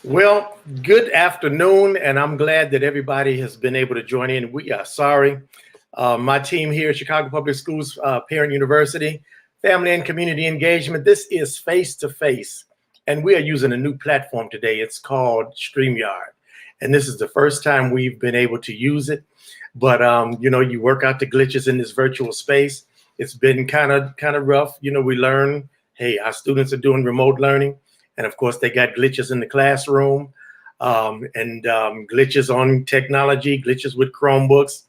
Well, good afternoon, and I'm glad that everybody has been able to join in. We are sorry. My team here at Chicago Public Schools Parent University, Family and Community Engagement, this is face to face, and we are using a new platform today. It's called StreamYard, and this is the first time we've been able to use it. But you work out the glitches in this virtual space. It's been kind of rough. We learn, hey, our students are doing remote learning. And of course, they got glitches in the classroom and glitches on technology, glitches with Chromebooks.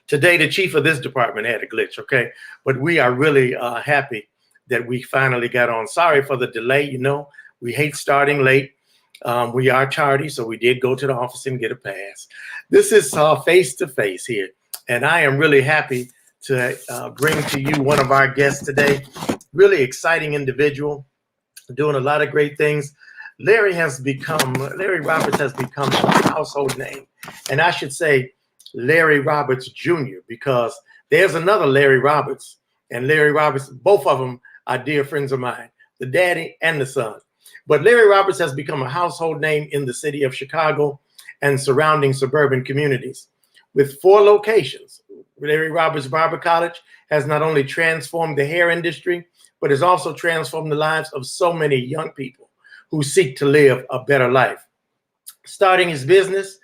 Today, the chief of this department had a glitch, okay? But we are really happy that we finally got on. Sorry for the delay, we hate starting late. We are tardy, so we did go to the office and get a pass. This is face-to-face here, and I am really happy to bring to you one of our guests today. Really exciting individual, doing a lot of great things. Larry Roberts has become a household name. And I should say Larry Roberts Jr., because there's another Larry Roberts, and Larry Roberts, both of them are dear friends of mine, the daddy and the son. But Larry Roberts has become a household name in the city of Chicago and surrounding suburban communities. With 4 locations, Larry Roberts Barber College has not only transformed the hair industry, but has also transformed the lives of so many young people who seek to live a better life. Starting his business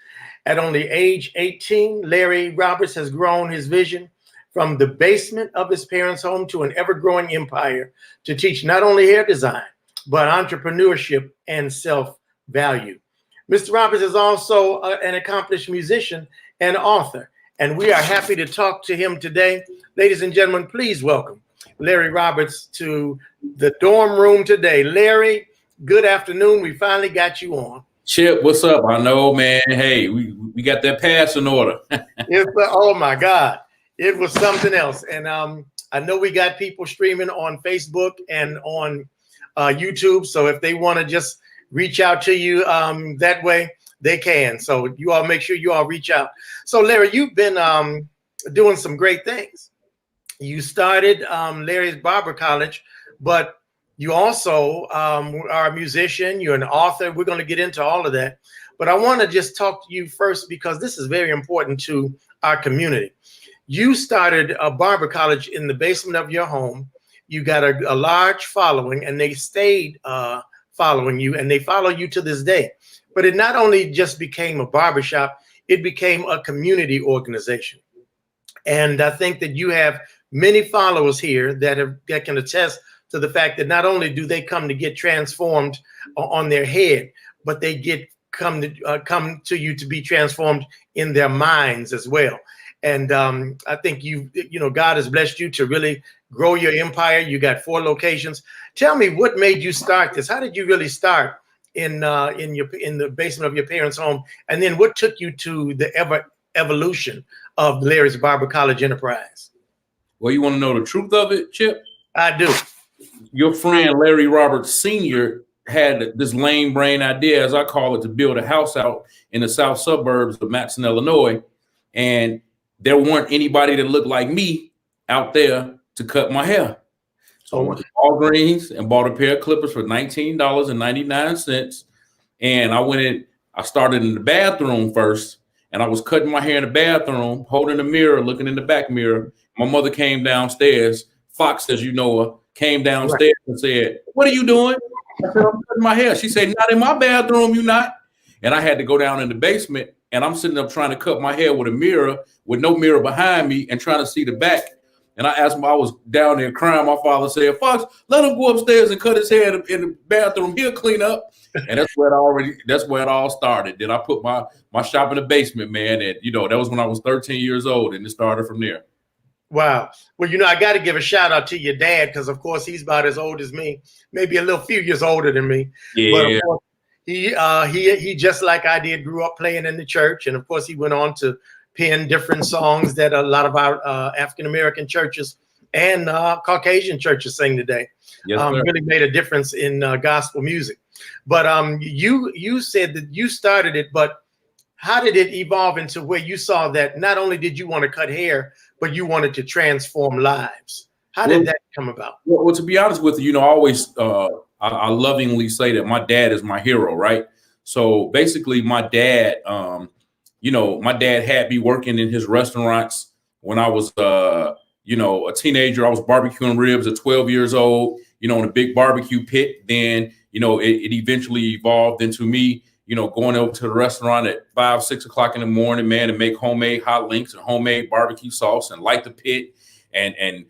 at only age 18, Larry Roberts has grown his vision from the basement of his parents' home to an ever-growing empire to teach not only hair design, but entrepreneurship and self-value. Mr. Roberts is also an accomplished musician and author, and we are happy to talk to him today. Ladies and gentlemen, please welcome Larry Roberts to the dorm room today. Larry, good afternoon. We finally got you on. Chip, what's up? I know, man. Hey, we got that pass in order. Oh my God, it was something else. And I know we got people streaming on Facebook and on YouTube. So if they want to just reach out to you that way, they can. So you all make sure you all reach out. So Larry, you've been doing some great things. You started Larry's Barber College, but you also are a musician. You're an author. We're going to get into all of that. But I want to just talk to you first because this is very important to our community. You started a Barber College in the basement of your home. You got a large following, and they stayed following you, and they follow you to this day. But it not only just became a barbershop, it became a community organization. And I think that you have many followers here that can attest to the fact that not only do they come to get transformed on their head, but they come to you to be transformed in their minds as well. And I think God has blessed you to really grow your empire. You got 4 locations. Tell me, what made you start this? How did you really start in the basement of your parents' home? And then what took you to the evolution of Larry's Barber College enterprise? Well, you want to know the truth of it, Chip? I do. Your friend Larry Roberts Sr. had this lame brain idea, as I call it, to build a house out in the south suburbs of Matson, Illinois. And there weren't anybody that looked like me out there to cut my hair. So I went to Walgreens and bought a pair of clippers for $19.99. And I started in the bathroom first. And I was cutting my hair in the bathroom, holding the mirror, looking in the back mirror. My mother came downstairs. Fox, as you know her, came downstairs and said, "What are you doing?" I said, "I'm cutting my hair." She said, "Not in my bathroom, you not." And I had to go down in the basement, and I'm sitting up trying to cut my hair with a mirror, with no mirror behind me, and trying to see the back. And I asked him, I was down there crying. My father said, "Fox, let him go upstairs and cut his hair in the bathroom. He'll clean up." And that's where it all started. Then I put my shop in the basement, man. And that was when I was 13 years old, and it started from there. Wow. Well, I got to give a shout out to your dad, because of course fe's about as old as me, maybe a few years older than me. Yeah. But of course, he just like I did, grew up playing in the church, and of course he went on to pen different songs that a lot of our African American churches and Caucasian churches sing today. Yes, really made a difference in gospel music. But you said that you started it, but how did it evolve into where you saw that not only did you want to cut hair, but you wanted to transform lives? How did that come about? Well, to be honest with you, I always I lovingly say that my dad is my hero, right? So basically, my dad, my dad had me working in his restaurants when I was, a teenager. I was barbecuing ribs at 12 years old, in a big barbecue pit. Then, it eventually evolved into me, going over to the restaurant at 5, 6 o'clock in the morning, man, and make homemade hot links and homemade barbecue sauce and light the pit and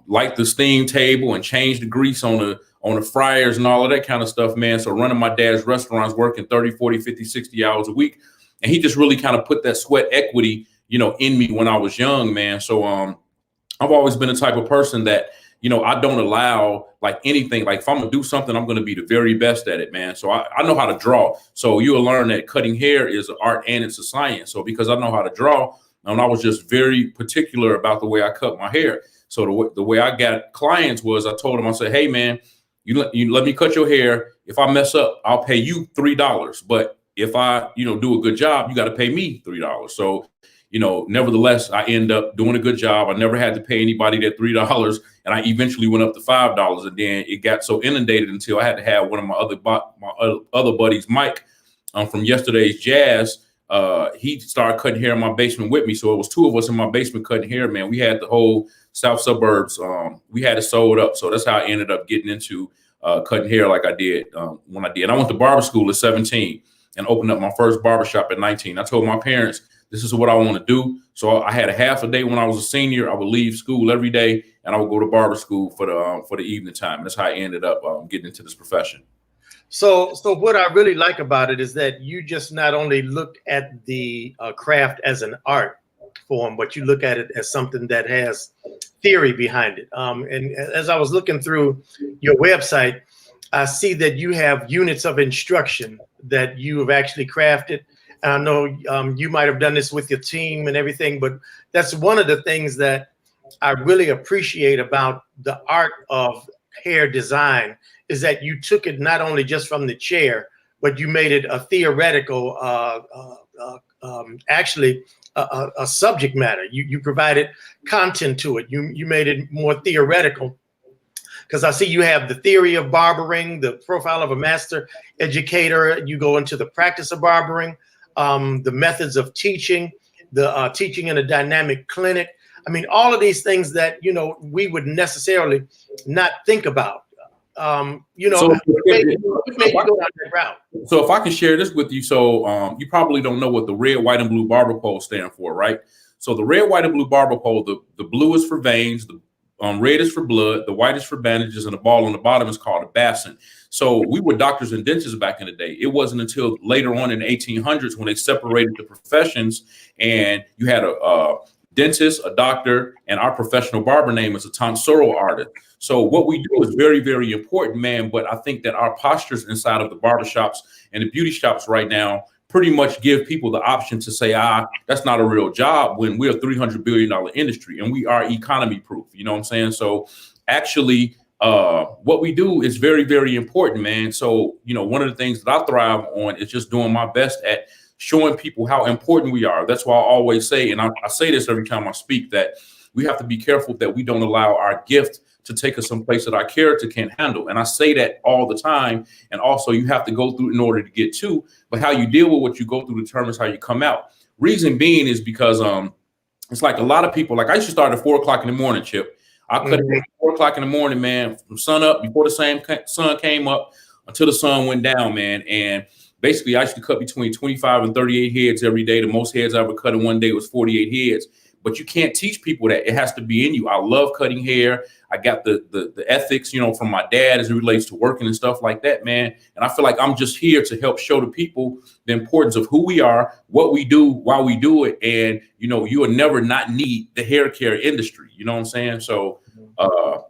light the steam table and change the grease on the fryers and all of that kind of stuff, man. So running my dad's restaurants, working 30, 40, 50, 60 hours a week. And he just really kind of put that sweat equity, in me when I was young, man. So I've always been the type of person that, I don't allow like anything. Like if I'm gonna do something, I'm gonna be the very best at it, man. So I know how to draw. So you'll learn that cutting hair is an art and it's a science. So because I know how to draw, and I was just very particular about the way I cut my hair. So the way I got clients was I told them, I said, hey man, you let me cut your hair. If I mess up, I'll pay you $3. But if I, do a good job, you got to pay me $3. So, nevertheless, I end up doing a good job. I never had to pay anybody that $3. And I eventually went up to $5. And then it got so inundated until I had to have one of my other buddies, Mike, from Yesterday's Jazz. He started cutting hair in my basement with me. So it was two of us in my basement cutting hair, man. We had the whole South suburbs. We had it sold up. So that's how I ended up getting into cutting hair like I did when I did. And I went to barber school at 17 and opened up my first barbershop at 19. I told my parents, this is what I want to do. So I had a half a day when I was a senior. I would leave school every day and I would go to barber school for the evening time. That's how I ended up getting into this profession. So what I really like about it is that you just not only look at the craft as an art form, but you look at it as something that has theory behind it. And as I was looking through your website, I see that you have units of instruction that you have actually crafted. And I know you might have done this with your team and everything, but that's one of the things that I really appreciate about the art of hair design is that you took it not only just from the chair, but you made it a theoretical, actually a subject matter. You provided content to it. You made it more theoretical. Because I see you have the theory of barbering, the profile of a master educator. You go into the practice of barbering, the methods of teaching, the teaching in a dynamic clinic. I mean, all of these things that, we would necessarily not think about. So maybe go down that route. So if I can share this with you, so you probably don't know what the red, white, and blue barber pole stand for, right? So the red, white, and blue barber pole, the blue is for veins, the red is for blood, the white is for bandages, and the ball on the bottom is called a basin. So we were doctors and dentists back in the day. It wasn't until later on in the 1800s when they separated the professions and you had a dentist, a doctor, and our professional barber name is a tonsuro artist. So what we do is very, very important, man. But I think that our postures inside of the barbershops and the beauty shops right now pretty much give people the option to say, that's not a real job when we're a $300 billion industry and we are economy proof. You know what I'm saying? So actually, what we do is very, very important, man. So, one of the things that I thrive on is just doing my best at showing people how important we are. That's why I always say, and I say this every time I speak, that we have to be careful that we don't allow our gift to take us someplace that our character can't handle. And I say that all the time. And also you have to go through in order to get to, but how you deal with what you go through determines how you come out. Reason being is because it's like a lot of people, like I used to start at 4 o'clock in the morning, Chip. I cut it at 4 o'clock in the morning, man, from sun up before the sun came up until the sun went down, man. And basically I used to cut between 25 and 38 heads every day. The most heads I ever cut in one day was 48 heads. But you can't teach people that. It has to be in you. I love cutting hair. I got the ethics, from my dad as it relates to working and stuff like that, man. And I feel like I'm just here to help show the people the importance of who we are, what we do, why we do it. And, you will never not need the hair care industry. You know what I'm saying? So,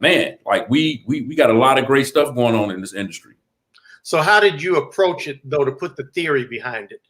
man, like we got a lot of great stuff going on in this industry. So how did you approach it, though, to put the theory behind it?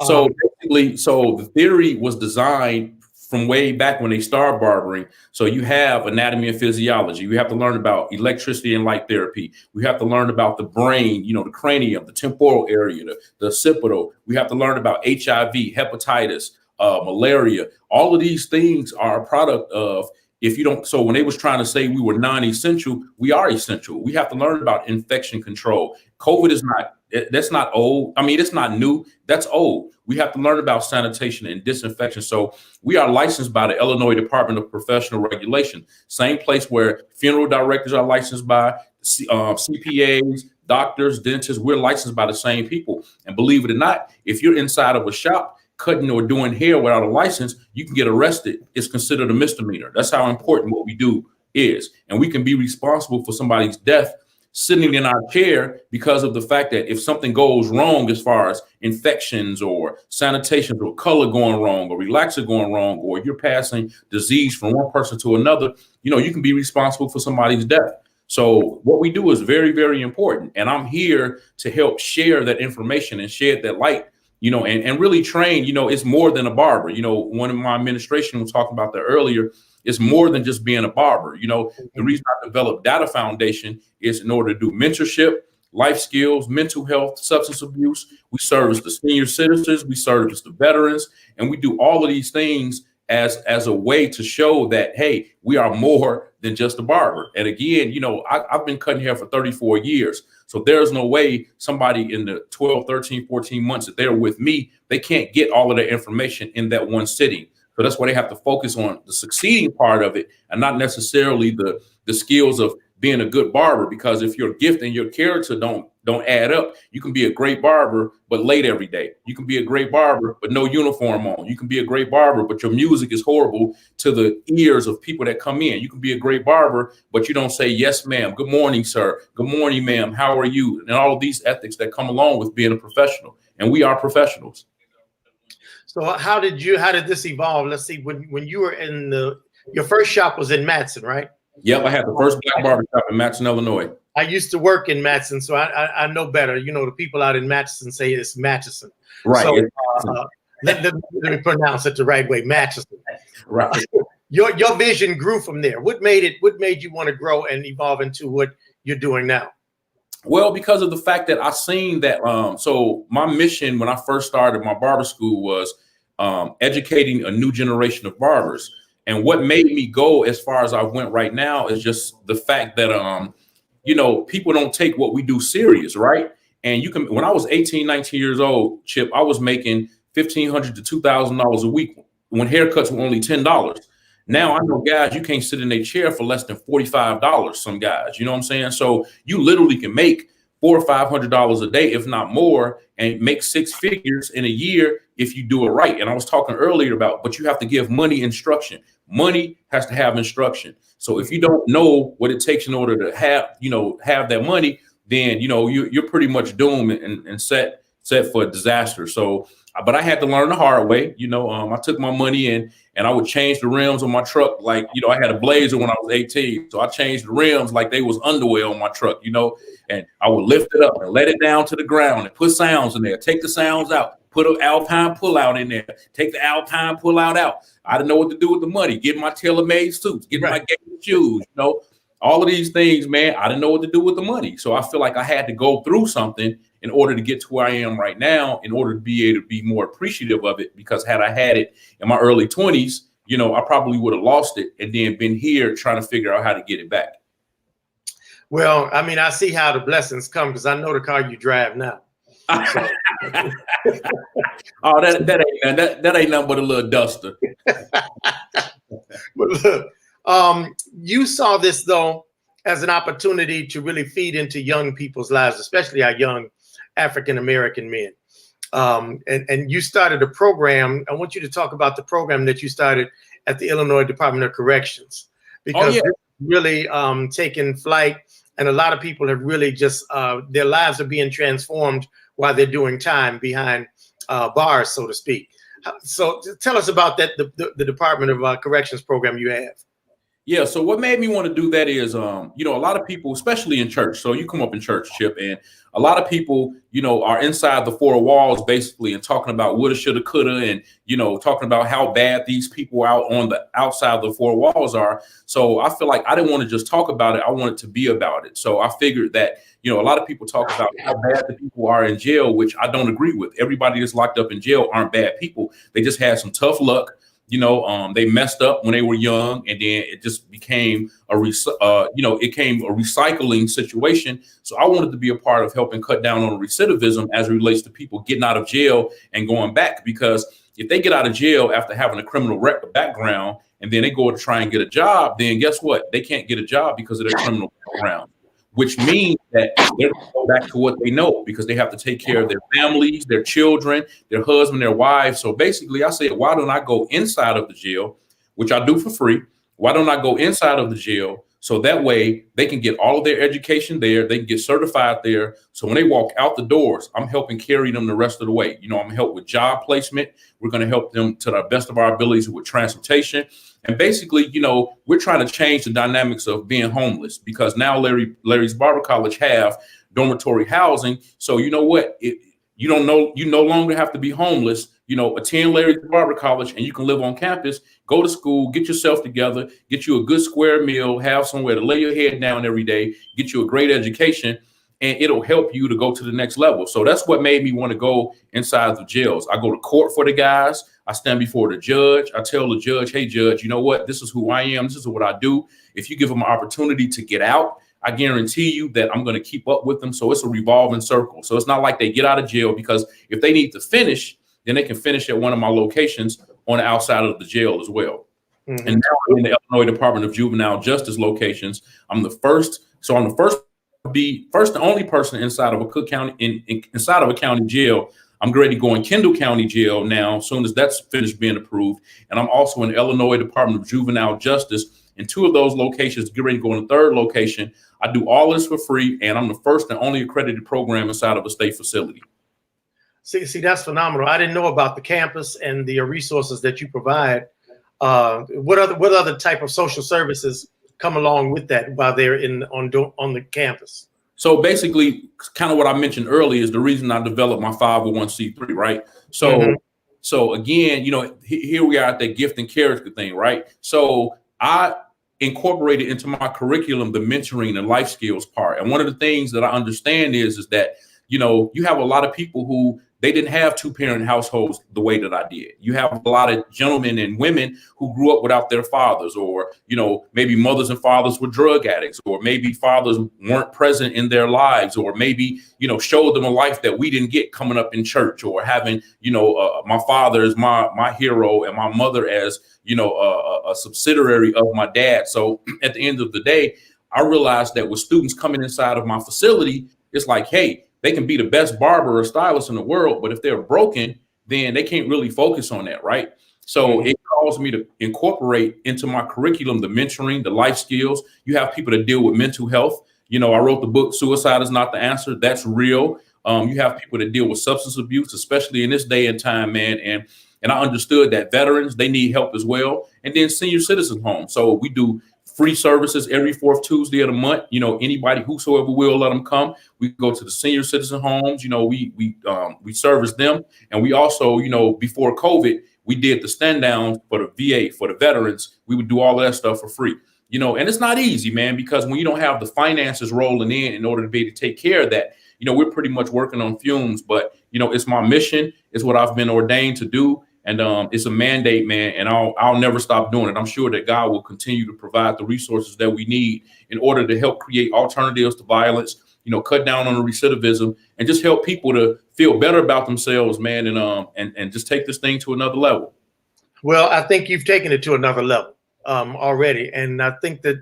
So basically, the theory was designed from way back when they started barbering. So you have anatomy and physiology. You have to learn about electricity and light therapy. We have to learn about the brain, the cranium, the temporal area, the occipital. We have to learn about HIV, hepatitis, malaria. All of these things are a product of if you don't, so when they was trying to say we were non-essential, we are essential. We have to learn about infection control. COVID is not, that's not old. I mean, it's not new. That's old. We have to learn about sanitation and disinfection. So we are licensed by the Illinois Department of Professional Regulation, same place where funeral directors are licensed by, CPAs, doctors, dentists. We're licensed by the same people. And believe it or not, if you're inside of a shop cutting or doing hair without a license, you can get arrested. It's considered a misdemeanor. That's how important what we do is. And we can be responsible for somebody's death sitting in our chair because of the fact that if something goes wrong as far as infections or sanitation or color going wrong or relaxer going wrong, or you're passing disease from one person to another, you can be responsible for somebody's death. So what we do is very, very important. And I'm here to help share that information and shed that light, and really train. It's more than a barber. One of my administration was talking about that earlier. It's more than just being a barber. The reason I developed Data Foundation is in order to do mentorship, life skills, mental health, substance abuse. We service the senior citizens, we service the veterans, and we do all of these things as a way to show that, hey, we are more than just a barber. And again, I've been cutting hair for 34 years. So there's no way somebody in the 12, 13, 14 months that they're with me, they can't get all of their information in that one sitting. So that's why they have to focus on the succeeding part of it and not necessarily the skills of being a good barber. Because if your gift and your character don't add up, you can be a great barber, but late every day. You can be a great barber, but no uniform on. You can be a great barber, but your music is horrible to the ears of people that come in. You can be a great barber, but you don't say, yes, ma'am. Good morning, sir. Good morning, ma'am. How are you? And all of these ethics that come along with being a professional. And we are professionals. So how did this evolve? Let's see, when you were in your first shop was in Matteson, right? Yep, I had the first black barber shop in Matteson, Illinois. I used to work in Matteson, so I know better. The people out in Matteson say it's Matteson. Right. So let me pronounce it the right way, Matteson. Right. Your vision grew from there. What made you want to grow and evolve into what you're doing now? Well, because of the fact that I seen that. So my mission when I first started my barber school was educating a new generation of barbers. And what made me go as far as I went right now is just the fact that, people don't take what we do serious, right? And when I was 18, 19 years old, Chip, I was making $1,500 to $2,000 a week when haircuts were only $10. Now I know guys, you can't sit in a chair for less than $45, some guys, you know what I'm saying? So you literally can make $400 or $500 a day, if not more, and make six figures in a year if you do it right. And I was talking earlier about, but you have to give money instruction. Money has to have instruction. So if you don't know what it takes in order to have that money, then, you're pretty much doomed and set for disaster. So, but I had to learn the hard way. I took my money and I would change the rims on my truck. Like, I had a Blazer when I was 18. So I changed the rims like they was underwear on my truck, and I would lift it up and let it down to the ground and put sounds in there, take the sounds out, put an Alpine pull out in there, take the Alpine pull out. I didn't know what to do with the money, get my tailor-made suits, get my game shoes, all of these things, man. I didn't know what to do with the money. So I feel like I had to go through something in order to get to where I am right now, in order to be able to be more appreciative of it. Because had I had it in my early 20s, I probably would have lost it and then been here trying to figure out how to get it back. Well, I mean, I see how the blessings come because I know the car you drive now. So. Oh, that ain't nothing but a little duster. But look, you saw this though as an opportunity to really feed into young people's lives, especially our young African American men. And you started a program. I want you to talk about the program that you started at the Illinois Department of Corrections, because it's really taken flight, and a lot of people have really just their lives are being transformed while they're doing time behind bars, so to speak. So tell us about that, the Department of Corrections program you have. Yeah. So what made me want to do that is, a lot of people, especially in church. So you come up in church, Chip, and a lot of people, are inside the four walls basically and talking about woulda, shoulda, coulda, and, talking about how bad these people out on the outside of the four walls are. So I feel like I didn't want to just talk about it. I wanted to be about it. So I figured that, a lot of people talk about how bad the people are in jail, which I don't agree with. Everybody that's locked up in jail aren't bad people. They just had some tough luck. They messed up when they were young, and then it just became it came a recycling situation. So I wanted to be a part of helping cut down on recidivism as it relates to people getting out of jail and going back. Because if they get out of jail after having a criminal background and then they go to try and get a job, then guess what? They can't get a job because of their criminal background, which means that they're going to go back to what they know because they have to take care of their families, their children, their husband, their wives. So basically, I said, why don't I go inside of the jail, which I do for free? Why don't I go inside of the jail so that way they can get all of their education there, they can get certified there. So when they walk out the doors, I'm helping carry them the rest of the way. I'm gonna help with job placement. We're going to help them to the best of our abilities with transportation. And basically, we're trying to change the dynamics of being homeless because now Larry's Barber College have dormitory housing. So you know what? You no longer have to be homeless. Attend Larry's Barber College and you can live on campus, go to school, get yourself together, get you a good square meal, have somewhere to lay your head down every day, get you a great education, and it'll help you to go to the next level. So that's what made me want to go inside the jails. I go to court for the guys. I stand before the judge. I tell the judge, hey, judge, you know what? This is who I am. This is what I do. If you give them an opportunity to get out, I guarantee you that I'm going to keep up with them. So it's a revolving circle. So it's not like they get out of jail, because if they need to finish, then they can finish at one of my locations on the outside of the jail as well. Mm-hmm. And now I'm in the Illinois Department of Juvenile Justice locations. I'm the first the only person inside of a Cook County, inside of a county jail. I'm ready to go in Kendall County Jail now, as soon as that's finished being approved. And I'm also in the Illinois Department of Juvenile Justice. In 2 of those locations, get ready to go in the 3rd location. I do all this for free, and I'm the first and only accredited program inside of a state facility. See, that's phenomenal. I didn't know about the campus and the resources that you provide. What other type of social services come along with that while they're on the campus? So basically, kind of what I mentioned earlier is the reason I developed my 501c3, right? So again, here we are at that gift and character thing, right? So I incorporated into my curriculum the mentoring and life skills part. And one of the things that I understand is that, you have a lot of people who they didn't have 2-parent households the way that I did. You have a lot of gentlemen and women who grew up without their fathers, or, maybe mothers and fathers were drug addicts, or maybe fathers weren't present in their lives, or maybe, showed them a life that we didn't get coming up in church, or having, my father as my hero and my mother as, a subsidiary of my dad. So at the end of the day, I realized that with students coming inside of my facility, it's like, hey, they can be the best barber or stylist in the world, but if they're broken, then they can't really focus on that, right? So it caused me to incorporate into my curriculum the mentoring, the life skills. You have people that deal with mental health. I wrote the book, Suicide is Not the Answer. That's real. You have people that deal with substance abuse, especially in this day and time, man. And I understood that veterans, they need help as well. And then senior citizen homes. So we do free services every 4th Tuesday of the month. Anybody, whosoever will, let them come. We go to the senior citizen homes. We service them. And we also, before COVID, we did the stand downs for the VA, for the veterans. We would do all of that stuff for free. And it's not easy, man, because when you don't have the finances rolling in order to be able to take care of that, we're pretty much working on fumes. But, it's my mission. It's what I've been ordained to do. And it's a mandate, man, and I'll never stop doing it. I'm sure that God will continue to provide the resources that we need in order to help create alternatives to violence, cut down on the recidivism, and just help people to feel better about themselves, man, and just take this thing to another level. Well, I think you've taken it to another level already, and I think that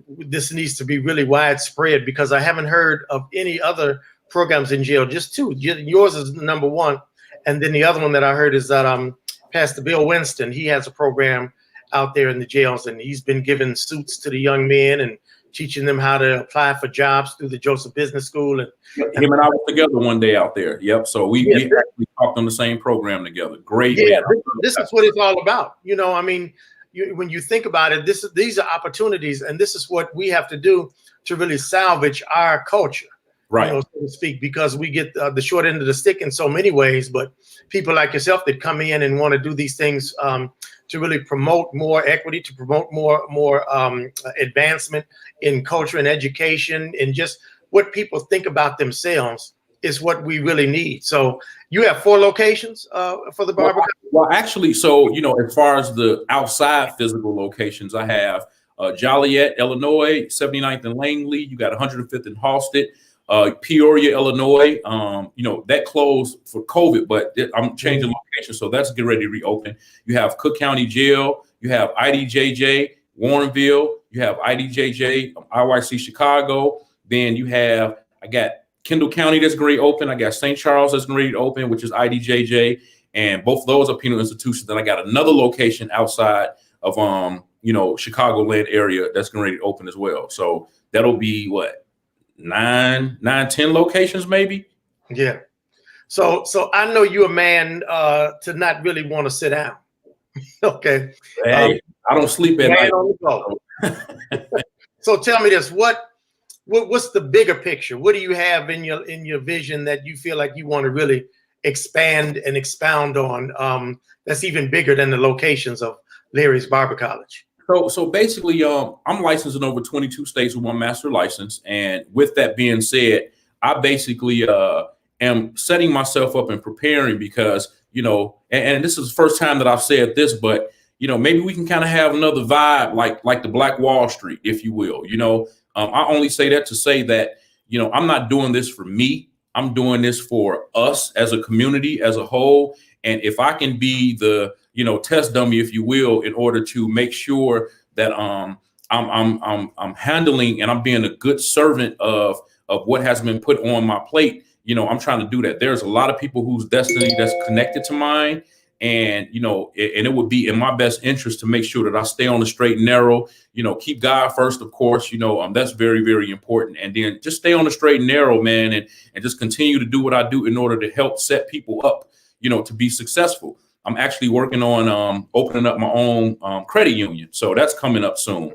this needs to be really widespread, because I haven't heard of any other programs in jail, just 2. Yours is number 1. And then the other one that I heard is that Pastor Bill Winston, he has a program out there in the jails, and he's been giving suits to the young men and teaching them how to apply for jobs through the Joseph Business School. And him and I were together one day out there. Yep. So we actually talked on the same program together. Great. Yeah, this is what it's all about. When you think about it, these are opportunities, and this is what we have to do to really salvage our culture. Right. So to speak, because we get the short end of the stick in so many ways. But people like yourself that come in and want to do these things to really promote more equity, to promote more advancement in culture and education, and just what people think about themselves. is what we really need. So you have 4 locations for the Barber. Well, actually, so, as far as the outside physical locations, I have Joliet, Illinois, 79th and Langley. You got 105th and Halsted, Peoria, Illinois. That closed for COVID, but I'm changing location, so that's getting ready to reopen. You have Cook County Jail. You have IDJJ, Warrenville. You have IDJJ, IYC Chicago. Then I got Kendall County that's going to open. I got St. Charles that's going to open, which is IDJJ. And both of those are penal institutions. Then I got another location outside of Chicagoland area that's going to open as well. So that'll be what, 10 locations maybe. Yeah. So I know you're a man to not really want to sit down. Okay. Hey, I don't sleep at night. On the go. So tell me this: what's the bigger picture? What do you have in your vision that you feel like you want to really expand and expound on? That's even bigger than the locations of Larry's Barber College. So basically, I'm licensed in over 22 states with my master license, and with that being said, I basically am setting myself up and preparing because and this is the first time that I've said this, but maybe we can kind of have another vibe like the Black Wall Street, if you will. I only say that to say that I'm not doing this for me. I'm doing this for us as a community as a whole. And if I can be the test dummy, if you will, in order to make sure that I'm handling and I'm being a good servant of what has been put on my plate, I'm trying to do that. There's a lot of people whose destiny that's connected to mine. And, and it would be in my best interest to make sure that I stay on the straight and narrow, keep God first, of course, that's very, very important. And then just stay on the straight and narrow, man, and just continue to do what I do in order to help set people up, to be successful. I'm actually working on opening up my own credit union. So that's coming up soon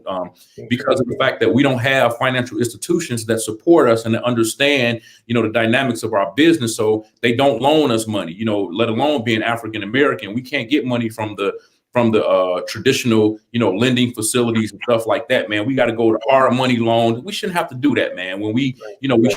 because of the fact that we don't have financial institutions that support us and that understand, the dynamics of our business. So they don't loan us money, let alone being African American. We can't get money from the traditional, lending facilities and stuff like that, man. We got to go to hard money loans. We shouldn't have to do that, man, when we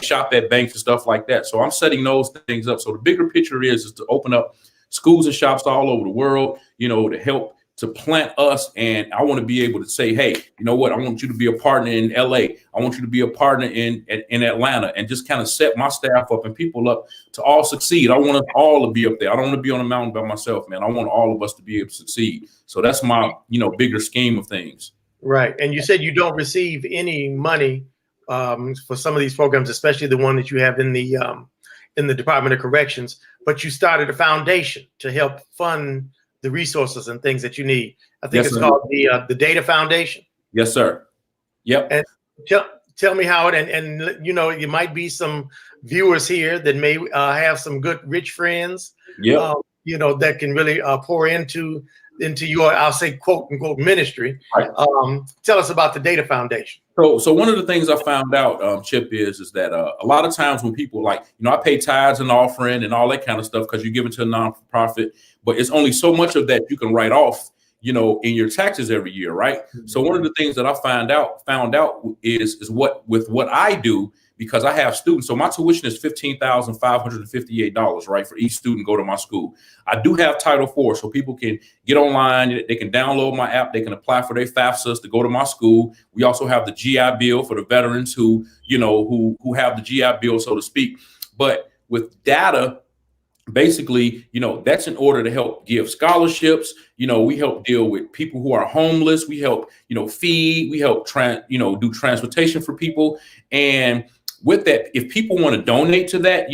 shop at banks and stuff like that. So I'm setting those things up. So the bigger picture is to open up schools and shops all over the world, to help to plant us. And I want to be able to say, hey, you know what? I want you to be a partner in LA. I want you to be a partner in Atlanta, and just kind of set my staff up and people up to all succeed. I want us all to be up there. I don't want to be on a mountain by myself, man. I want all of us to be able to succeed. So that's my, bigger scheme of things. Right. And you said you don't receive any money for some of these programs, especially the one that you have in the Department of Corrections, but you started a foundation to help fund the resources and things that you need. I think it's called the Data Foundation. Yes, sir. Yep. And tell me how it, and you might be some viewers here that may have some good rich friends, that can really pour into your, I'll say, quote unquote, ministry. Right. Tell us about the Data Foundation. So one of the things I found out, Chip, is that a lot of times when people I pay tithes and offering and all that kind of stuff because you give it to a nonprofit, but it's only so much of that you can write off, in your taxes every year, right? Mm-hmm. So one of the things that I found out is what I do, because I have students. So my tuition is $15,558, right, for each student go to my school. I do have Title IV, so people can get online. They can download my app. They can apply for their FAFSAs to go to my school. We also have the GI Bill for the veterans who have the GI Bill, so to speak. But with data, basically, that's in order to help give scholarships. We help deal with people who are homeless. We help, feed. We help do transportation for people. And with that, if people want to donate to that,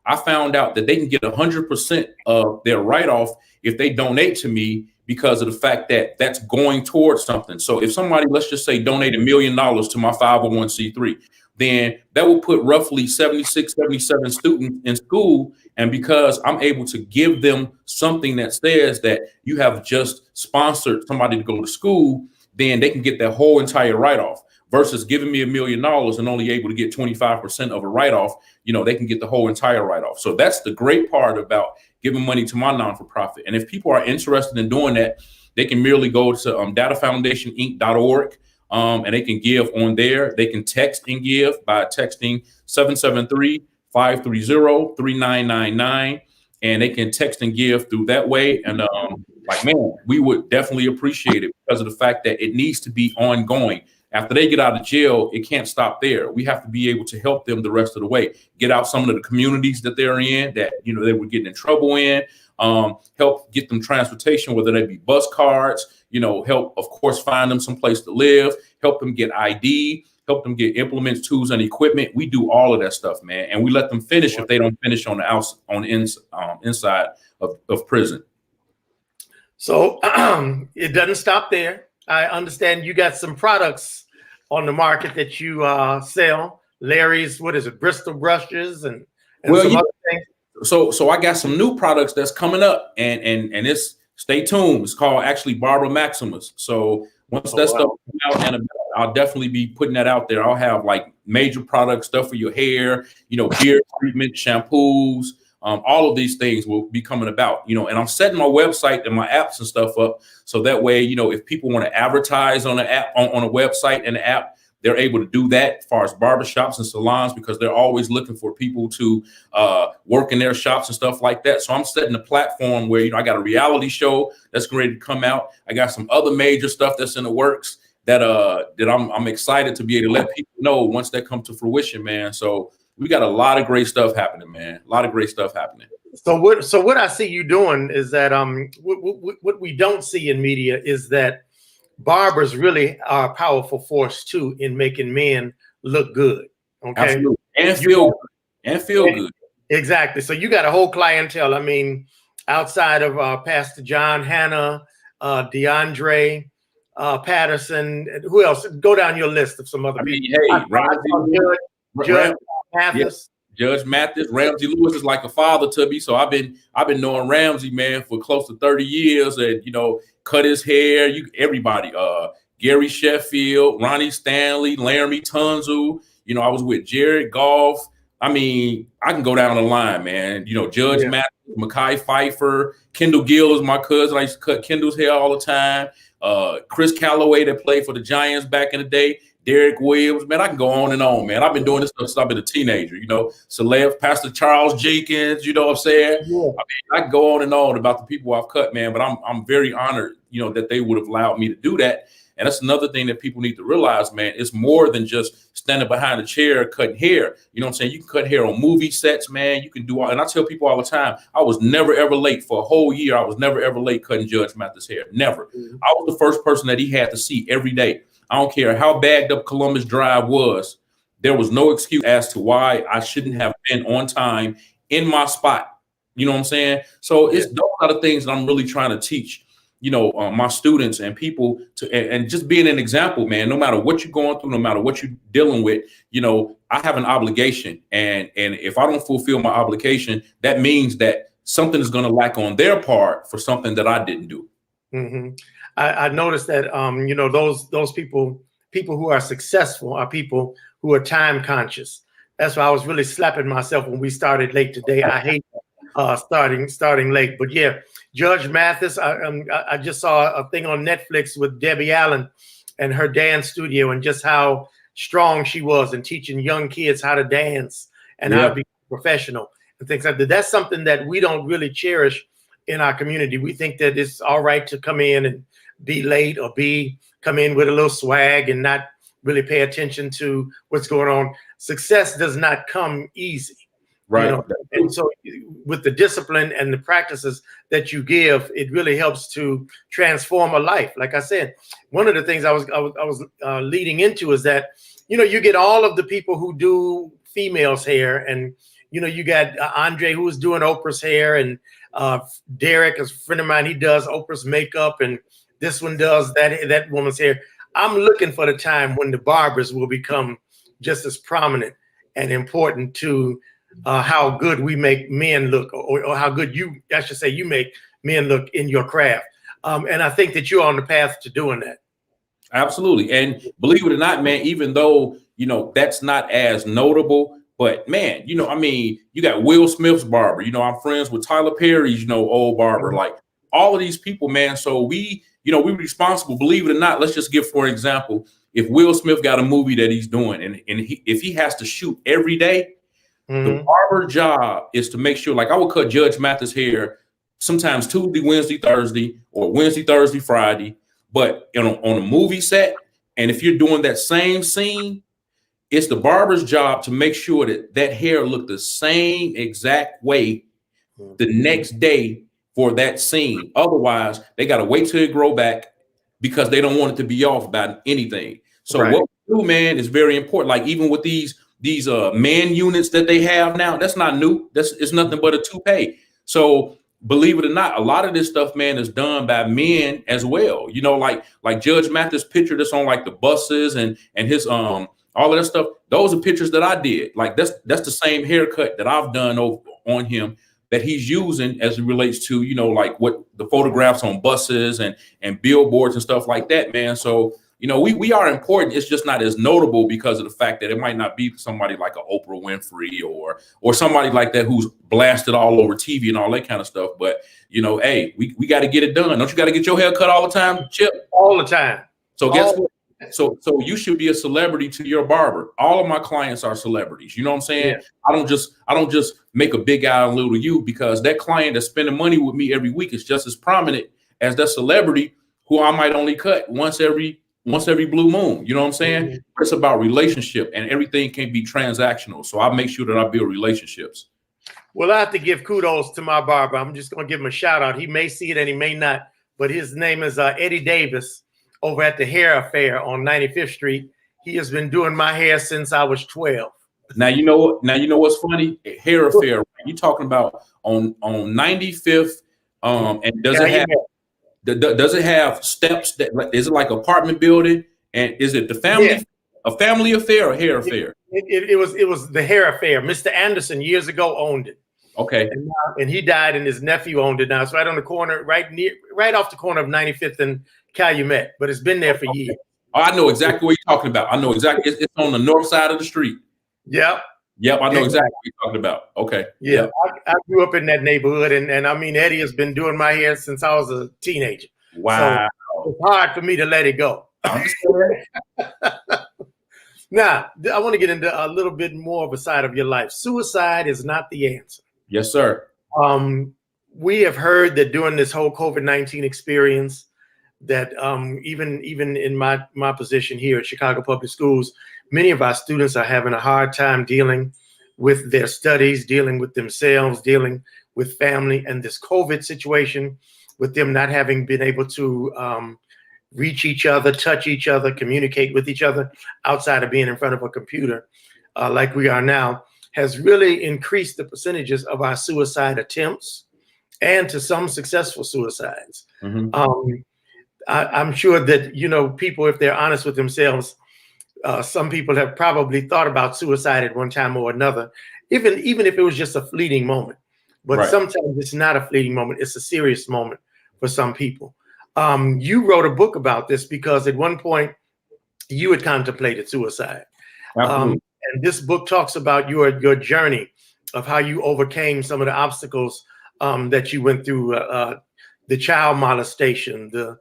I found out that they can get 100% of their write-off if they donate to me, because of the fact that that's going towards something. So if somebody, let's just say, donate $1 million to my 501c3, then that will put roughly 76, 77 students in school. And because I'm able to give them something that says that you have just sponsored somebody to go to school, then they can get that whole entire write-off. Versus giving me $1 million and only able to get 25% of a write-off, they can get the whole entire write-off. So that's the great part about giving money to my non-for-profit. And if people are interested in doing that, they can merely go to datafoundationinc.org and they can give on there. They can text and give by texting 530-3999, and they can text and give through that way. And like, man, we would definitely appreciate it because of the fact that it needs to be ongoing. After they get out of jail, it can't stop there. We have to be able to help them the rest of the way, get out some of the communities that they're in that, you know, they were getting in trouble in, help get them transportation, whether they be bus cards, you know, help, of course, find them some place to live, help them get ID, help them get implements, tools, and equipment. We do all of that stuff, man. And we let them finish if they don't finish on the outside, on the inside of prison. So it doesn't stop there. I understand you got some products on the market that you sell. Larry's, what is it, Bristol brushes and well, some yeah. other things. So I got some new products that's coming up, and it's, stay tuned. It's called actually Barber Maximus. So once that stuff comes out, and I'll definitely be putting that out there. I'll have like major product stuff for your hair, you know, beard treatment, shampoos. All of these things will be coming about, you know, and I'm setting my website and my apps and stuff up. So that way, you know, if people want to advertise on an app, on a website and an app, they're able to do that as far as barbershops and salons, because they're always looking for people to work in their shops and stuff like that. So I'm setting a platform where, you know, I got a reality show that's ready to come out. I got some other major stuff that's in the works that I'm excited to be able to let people know once that come to fruition, man. So we got a lot of great stuff happening, man. A lot of great stuff happening. So what I see you doing is that what we don't see in media is that barbers really are a powerful force too in making men look good. Okay. Absolutely. And feel good. Exactly. So you got a whole clientele. I mean, outside of Pastor John, Hannah, DeAndre, Patterson, who else? Go down your list of some other people. Hey, Judge Mathis. Judge Mathis, Ramsey Lewis is like a father to me. So I've been knowing Ramsey, man, for close to 30 years, and, you know, cut his hair. Everybody, Gary Sheffield, Ronnie Stanley, Laramie Tunzel. You know, I was with Jared Goff. I mean, I can go down the line, man. You know, Judge Mathis, Mekhi Pfeiffer, Kendall Gill is my cousin. I used to cut Kendall's hair all the time. Chris Calloway that played for the Giants back in the day. Derek Williams, man, I can go on and on, man. I've been doing this stuff since I've been a teenager, you know. Celeb, Pastor Charles Jenkins, you know what I'm saying? Yeah. I mean, I can go on and on about the people I've cut, man, but I'm very honored, you know, that they would have allowed me to do that. And that's another thing that people need to realize, man. It's more than just standing behind a chair cutting hair. You know what I'm saying? You can cut hair on movie sets, man. You can do all, and I tell people all the time, I was never ever late for a whole year. I was never ever late cutting Judge Mathis' hair. Never. Mm-hmm. I was the first person that he had to see every day. I don't care how bagged up Columbus Drive was. There was no excuse as to why I shouldn't have been on time in my spot. You know what I'm saying? So it's those are the things that I'm really trying to teach, you know, my students and people to, and just being an example, man. No matter what you're going through, no matter what you're dealing with, you know, I have an obligation, and if I don't fulfill my obligation, that means that something is going to lack on their part for something that I didn't do. Mm-hmm. I noticed that, you know, those people who are successful are people who are time conscious. That's why I was really slapping myself when we started late today. I hate starting late, but yeah, Judge Mathis. I just saw a thing on Netflix with Debbie Allen and her dance studio, and just how strong she was in teaching young kids how to dance and how to be professional and things like that. That's something that we don't really cherish in our community. We think that it's all right to come in and be late, or come in with a little swag and not really pay attention to what's going on. Success does not come easy. Right. You know? And so with the discipline and the practices that you give, it really helps to transform a life. Like I said, one of the things I was leading into is that, you know, you get all of the people who do females' hair, and, you know, you got Andre, who was doing Oprah's hair, and Derek, a friend of mine, he does Oprah's makeup, and this one does that woman's hair. I'm looking for the time when the barbers will become just as prominent and important to how good we make men look, or how good you make men look in your craft. And I think that you're on the path to doing that. Absolutely. And believe it or not, man, even though, you know, that's not as notable, but man, you know, I mean, you got Will Smith's barber, you know, I'm friends with Tyler Perry's, you know, old barber, like all of these people, man. So we, you know, we're responsible, believe it or not. Let's just give, for example, if Will Smith got a movie that he's doing, and if he has to shoot every day, The barber job is to make sure, like I would cut Judge Mathis hair sometimes Tuesday, Wednesday, Thursday, or Wednesday, Thursday, Friday. But on a movie set, and if you're doing that same scene, it's the barber's job to make sure that that hair look the same exact way the next day for that scene. Otherwise, they got to wait till it grow back because they don't want it to be off about anything. So what we do, man, is very important. Like even with these man units that they have now, that's not new. It's nothing but a toupee. So believe it or not, a lot of this stuff, man, is done by men as well. You know, like Judge Mathis' picture that's on like the buses and his all of that stuff. Those are pictures that I did. Like that's the same haircut that I've done on him that he's using as it relates to, you know, like what the photographs on buses and billboards and stuff like that, man. So, you know, we are important. It's just not as notable because of the fact that it might not be somebody like a Oprah Winfrey or somebody like that who's blasted all over TV and all that kind of stuff. But, you know, hey, we got to get it done. Don't you got to get your hair cut all the time, Chip? All the time. So guess what? So you should be a celebrity to your barber. All of my clients are celebrities. You know what I'm saying? Yeah. I don't just make a big eye on little you, because that client that's spending money with me every week is just as prominent as that celebrity who I might only cut once every blue moon. You know what I'm saying? Mm-hmm. It's about relationship, and everything can be transactional. So I make sure that I build relationships. Well, I have to give kudos to my barber. I'm just going to give him a shout out. He may see it and he may not, but his name is Eddie Davis over at the Hair Affair on 95th Street. He has been doing my hair since I was 12. Now you know what's funny? Hair Affair. Right? You talking about on 95th? And does it have steps? That is it like apartment building? And is it a family affair or hair affair? It was the Hair Affair. Mr. Anderson years ago owned it. Okay. And he died, and his nephew owned it now. It's right on the corner, right off the corner of 95th and Calumet, but it's been there for years. Oh, I know exactly what you're talking about. I know exactly. It's on the north side of the street. Yep. I know exactly what you're talking about. Okay. Yeah. Yep. I grew up in that neighborhood, and I mean, Eddie has been doing my hair since I was a teenager. Wow. So it's hard for me to let it go. Now, I want to get into a little bit more of a side of your life. Suicide is not the answer. Yes, sir. We have heard that during this whole COVID-19 experience, that even in my position here at Chicago Public Schools, many of our students are having a hard time dealing with their studies, dealing with themselves, dealing with family, and this COVID situation, with them not having been able to reach each other, touch each other, communicate with each other outside of being in front of a computer like we are now, has really increased the percentages of our suicide attempts and to some successful suicides. Mm-hmm. I'm sure that, you know, people, if they're honest with themselves, some people have probably thought about suicide at one time or another, even if it was just a fleeting moment. But sometimes it's not a fleeting moment. It's a serious moment for some people. You wrote a book about this because at one point you had contemplated suicide. And this book talks about your journey of how you overcame some of the obstacles that you went through, the child molestation, the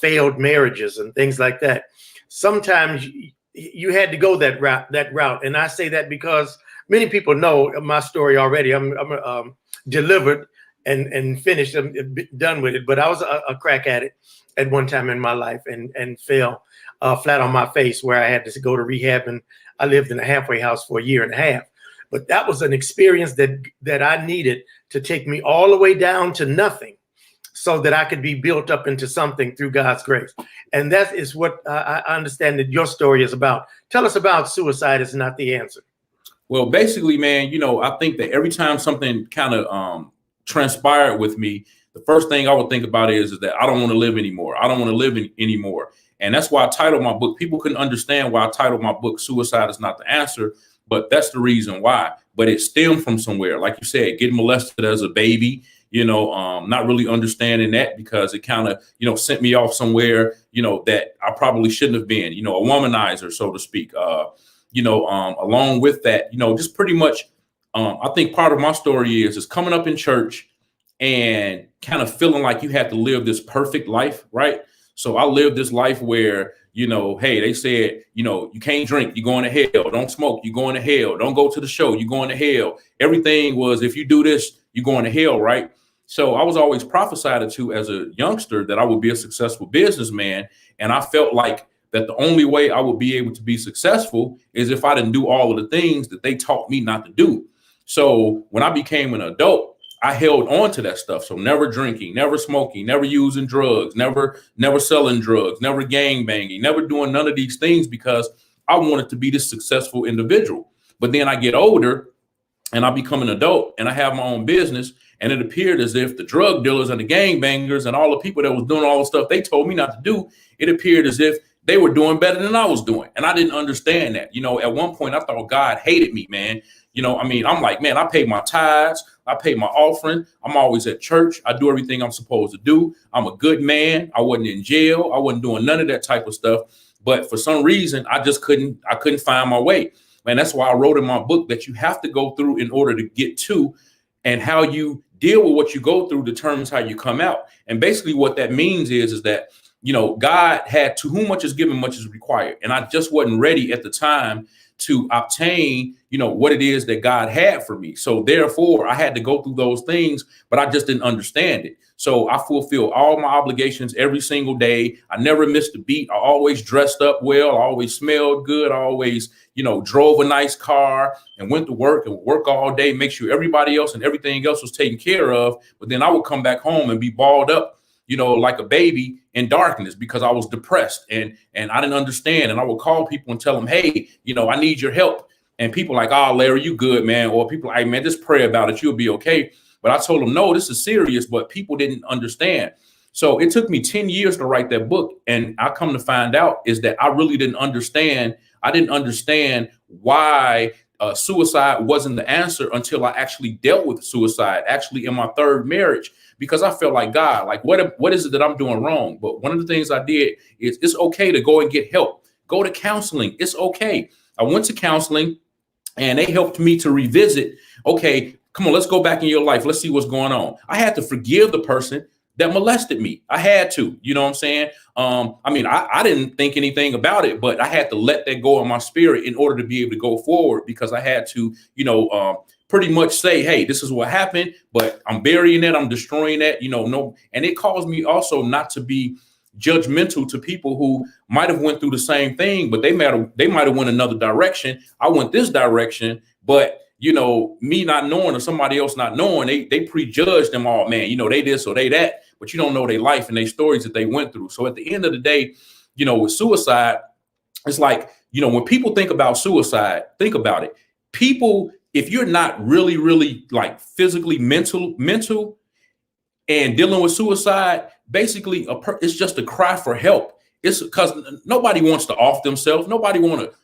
failed marriages and things like that. Sometimes you had to go that route. And I say that because many people know my story already. I'm delivered and finished. I'm done with it. But I was a crack addict at one time in my life and fell flat on my face, where I had to go to rehab, and I lived in a halfway house for a year and a half. But that was an experience that I needed to take me all the way down to nothing, so that I could be built up into something through God's grace. And that is what I understand that your story is about. Tell us about Suicide is Not the Answer. Well, basically, man, you know, I think that every time something kind of transpired with me, the first thing I would think about is that I don't want to live anymore. I don't want to live anymore. And that's why I titled my book. People couldn't understand why I titled my book Suicide is Not the Answer, but that's the reason why. But it stemmed from somewhere. Like you said, getting molested as a baby, you know, not really understanding that, because it kind of, you know, sent me off somewhere, you know, that I probably shouldn't have been, you know, a womanizer, so to speak. Along with that, you know, just pretty much, I think part of my story is coming up in church and kind of feeling like you have to live this perfect life, right? So I lived this life where, Hey, they said, you can't drink, you're going to hell. Don't smoke, you're going to hell. Don't go to the show, you're going to hell. Everything was, if you do this, you're going to hell, right? So I was always prophesied to as a youngster that I would be a successful businessman. And I felt like that the only way I would be able to be successful is if I didn't do all of the things that they taught me not to do. So when I became an adult, I held on to that stuff. So never drinking, never smoking, never using drugs, never selling drugs, never gang banging, never doing none of these things, because I wanted to be this successful individual. But then I get older and I become an adult and I have my own business. And it appeared as if the drug dealers and the gang bangers and all the people that was doing all the stuff they told me not to do, it appeared as if they were doing better than I was doing. And I didn't understand that. At one point I thought God hated me, man. I'm like, man, I pay my tithes, I pay my offering, I'm always at church, I do everything I'm supposed to do, I'm a good man, I wasn't in jail, I wasn't doing none of that type of stuff. But for some reason, I couldn't find my way. Man, that's why I wrote in my book that you have to go through in order to get to, and how you deal with what you go through determines how you come out. And basically what that means is that, God had, to whom much is given, much is required. And I just wasn't ready at the time to obtain, what it is that God had for me. So therefore I had to go through those things, but I just didn't understand it. So I fulfilled all my obligations every single day. I never missed a beat. I always dressed up well. I always smelled good. I always, drove a nice car and went to work and work all day, make sure everybody else and everything else was taken care of. But then I would come back home and be balled up, like a baby in darkness, because I was depressed and I didn't understand. And I would call people and tell them, hey, I need your help. And people like, oh, Larry, you good, man. Or people like, man, just pray about it, you'll be okay. But I told them, no, this is serious. But people didn't understand. So it took me 10 years to write that book. And I come to find out is that I really didn't understand. I didn't understand why suicide wasn't the answer until I actually dealt with suicide, actually in my third marriage, because I felt like, God, like, what is it that I'm doing wrong? But one of the things I did is, it's okay to go and get help. Go to counseling. It's okay. I went to counseling and they helped me to revisit. Okay, come on, let's go back in your life. Let's see what's going on. I had to forgive the person that molested me. I had to, you know what I'm saying? I didn't think anything about it, but I had to let that go in my spirit in order to be able to go forward, because I had to, pretty much say, hey, this is what happened, but I'm burying that, I'm destroying that, no. And it caused me also not to be judgmental to people who might have went through the same thing, but they might have went another direction. I went this direction, but me not knowing or somebody else not knowing, they prejudged them all, man, they this or they that, but you don't know their life and their stories that they went through. So at the end of the day, with suicide, it's like, when people think about suicide, think about it. People, if you're not really, really like physically mental and dealing with suicide, basically it's just a cry for help. It's because nobody wants to off themselves. Nobody want to,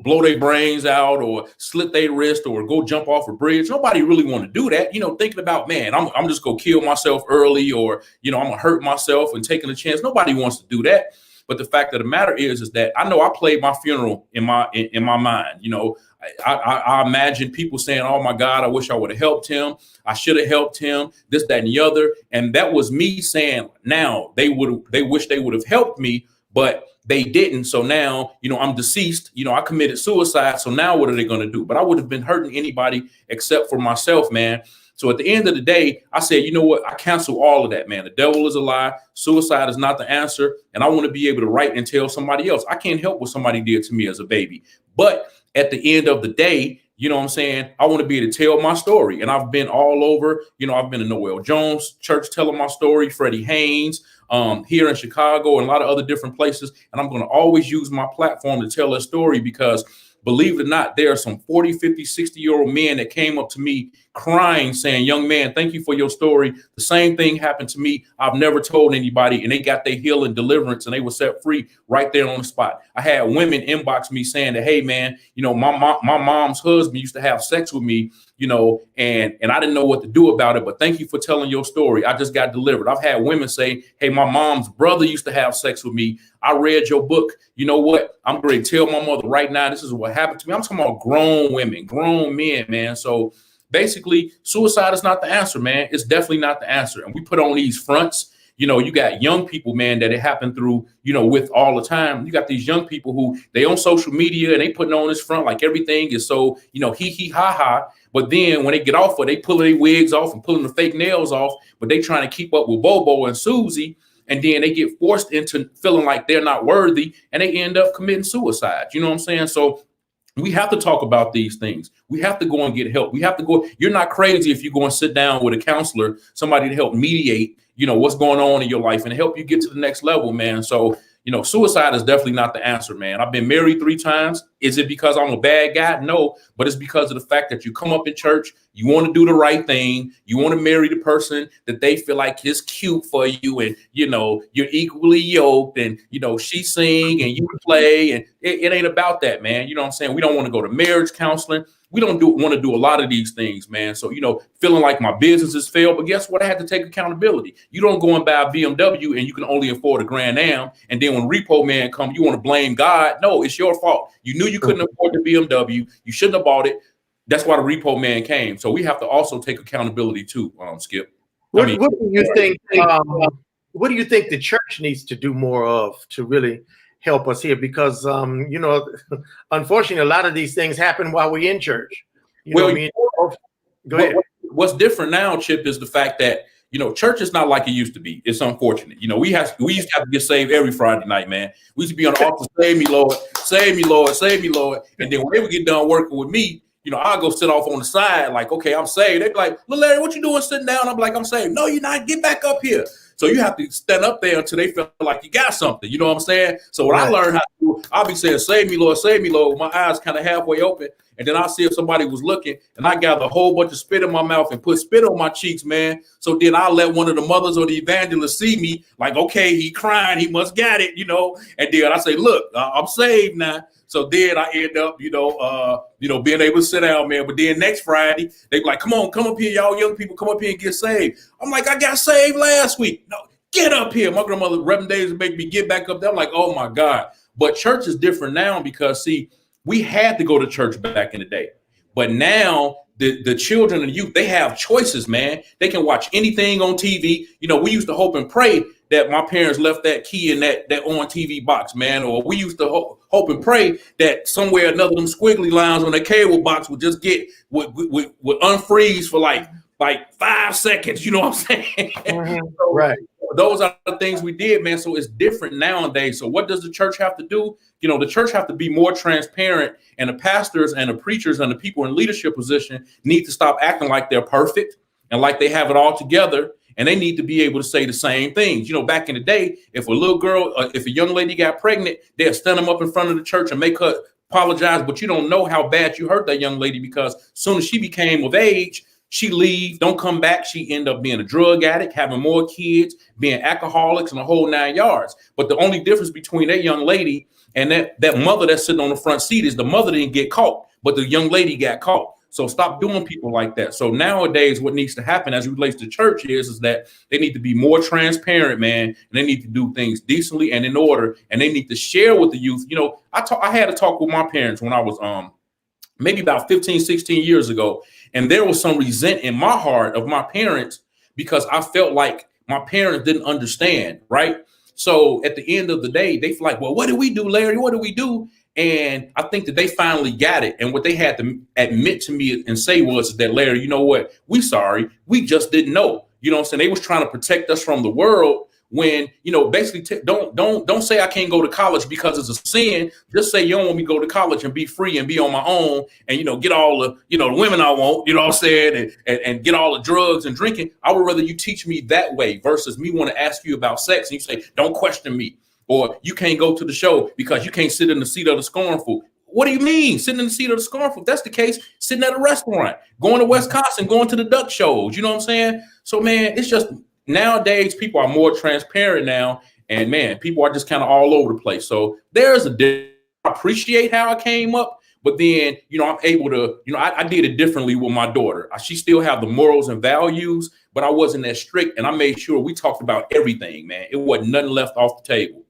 blow their brains out or slit their wrist or go jump off a bridge. Nobody really want to do that. Thinking about, man, I'm just going to kill myself early, or, I'm going to hurt myself and taking a chance. Nobody wants to do that. But the fact of the matter is that I know I played my funeral in my mind. I imagine people saying, oh, my God, I wish I would have helped him. I should have helped him, this, that, and the other. And that was me saying, now they wish they would have helped me, but they didn't. So now, I'm deceased. I committed suicide. So now what are they going to do? But I would have been hurting anybody except for myself, man. So at the end of the day, I said, you know what? I cancel all of that, man. The devil is a lie. Suicide is not the answer. And I want to be able to write and tell somebody else. I can't help what somebody did to me as a baby. But at the end of the day, you know what I'm saying? I want to be able to tell my story. And I've been all over. I've been to Noel Jones Church telling my story, Freddie Haynes, here in Chicago and a lot of other different places. And I'm going to always use my platform to tell that story, because believe it or not, there are some 40, 50, 60-year-old men that came up to me crying, saying, young man, thank you for your story. The same thing happened to me. I've never told anybody. And they got their healing, deliverance, and they were set free right there on the spot. I had women inbox me saying that, hey, man, my mom's husband used to have sex with me, and I didn't know what to do about it. But thank you for telling your story. I just got delivered. I've had women say, hey, my mom's brother used to have sex with me. I read your book. You know what? I'm going to tell my mother right now, this is what happened to me. I'm talking about grown women, grown men, man. So basically, suicide is not the answer, man. It's definitely not the answer. And we put on these fronts, You know, you got young people, man, that it happened through, you know, with all the time. You got these young people who they on social media and they putting on this front like everything is so, you know, hee ha ha. But then when they get off of, they pulling their wigs off and pulling the fake nails off, but they trying to keep up with Bobo and Susie. And then they get forced into feeling like they're not worthy and they end up committing suicide. You know what I'm saying? So we have to talk about these things. We have to go and get help. We have to go. You're not crazy if you go and sit down with a counselor, somebody to help mediate, you know, what's going on in your life and help you get to the next level, man. So, you know, suicide is definitely not the answer, man. I've been married 3 times. Is it because I'm a bad guy? No, but it's because of the fact that you come up in church, you want to do the right thing. You want to marry the person that they feel like is cute for you. And, you know, you're equally yoked and, you know, she sing and you play and it ain't about that, man. You know what I'm saying? We don't want to go to marriage counseling. We don't want to do a lot of these things, man. So, you know, feeling like my business has failed, but guess what? I had to take accountability. You don't go and buy a BMW and you can only afford a Grand Am. And then when Repo Man come, you want to blame God. No, it's your fault. You knew you couldn't afford the BMW. You shouldn't have bought it. That's why the Repo Man came. So we have to also take accountability too, Skip. What do you think? What do you think the church needs to do more of to really help us here? Because you know, unfortunately, a lot of these things happen while we're in church. Go ahead. What's different now, Chip, is the fact that, you know, church is not like it used to be. It's unfortunate. You know, we used to have to get saved every Friday night, man. We used to be on the altar, save me, Lord, save me, Lord, save me, Lord. And then when they would get done working with me, you know, I'll go sit off on the side, like, okay, I'm saved. They'd be like, "Little Larry, what you doing sitting down?" I'm like, "I'm saved." "No, you're not. Get back up here." So you have to stand up there until they feel like you got something. You know what I'm saying? So what I learned how to do, I'll be saying, "Save me, Lord, with my eyes kind of halfway open. And then I'll see if somebody was looking, and I gather a whole bunch of spit in my mouth and put spit on my cheeks, man. So then I'll let one of the mothers or the evangelists see me, like, okay, he crying, he must got it, you know. And then I say, "Look, I'm saved now." So then I end up, being able to sit down, man. But then next Friday, they be like, come up here, y'all young people, come up here and get saved. I'm like, I got saved last week. No, get up here. My grandmother, Reverend Days, would make me get back up there. I'm like, oh my God. But church is different now because, see, we had to go to church back in the day. But now the children and youth, they have choices, man. They can watch anything on TV. You know, we used to hope and pray that my parents left that key in that on TV box, man. Or we used to hope and pray that somewhere another of them squiggly lines on the cable box would just get would unfreeze for like 5 seconds. You know what I'm saying? So, right. Those are the things we did, man. So it's different nowadays. So what does the church have to do? You know, the church have to be more transparent, and the pastors and the preachers and the people in leadership position need to stop acting like they're perfect and like they have it all together. And they need to be able to say the same things. You know, back in the day, if a little girl, if a young lady got pregnant, they'd stand them up in front of the church and make her apologize. But you don't know how bad you hurt that young lady, because as soon as she became of age, she leave, don't come back. She end up being a drug addict, having more kids, being alcoholics, and the whole 9 yards. But the only difference between that young lady and that mother that's sitting on the front seat is the mother didn't get caught, but the young lady got caught. So stop doing people like that. So nowadays, what needs to happen as it relates to church is that they need to be more transparent, man. And they need to do things decently and in order. And they need to share with the youth. You know, I had a talk with my parents when I was maybe about 15, 16 years ago. And there was some resent in my heart of my parents because I felt like my parents didn't understand, right? So at the end of the day, they feel like, well, what do we do, Larry? What do we do? And I think that they finally got it. And what they had to admit to me and say was that, Larry, you know what? We sorry. We just didn't know. You know what I'm saying? They was trying to protect us from the world when, you know, basically don't say I can't go to college because it's a sin. Just say you don't want me to go to college and be free and be on my own and, you know, get all the, you know, the women I want, you know what I'm saying, and get all the drugs and drinking. I would rather you teach me that way versus me want to ask you about sex and you say, don't question me. Or you can't go to the show because you can't sit in the seat of the scornful. What do you mean sitting in the seat of the scornful? If that's the case, sitting at a restaurant, going to Wisconsin, going to the duck shows. You know what I'm saying? So, man, it's just nowadays people are more transparent now. And, man, people are just kind of all over the place. So there's I appreciate how I came up. But then, you know, I'm able to, you know, I did it differently with my daughter. She still have the morals and values, but I wasn't that strict. And I made sure we talked about everything, man. It wasn't nothing left off the table.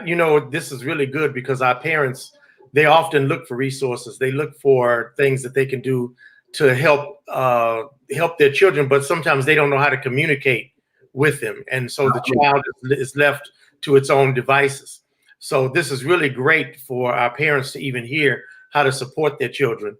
You know, this is really good because our parents, they often look for resources. They look for things that they can do to help their children, but sometimes they don't know how to communicate with them. And so the child is left to its own devices. So this is really great for our parents to even hear how to support their children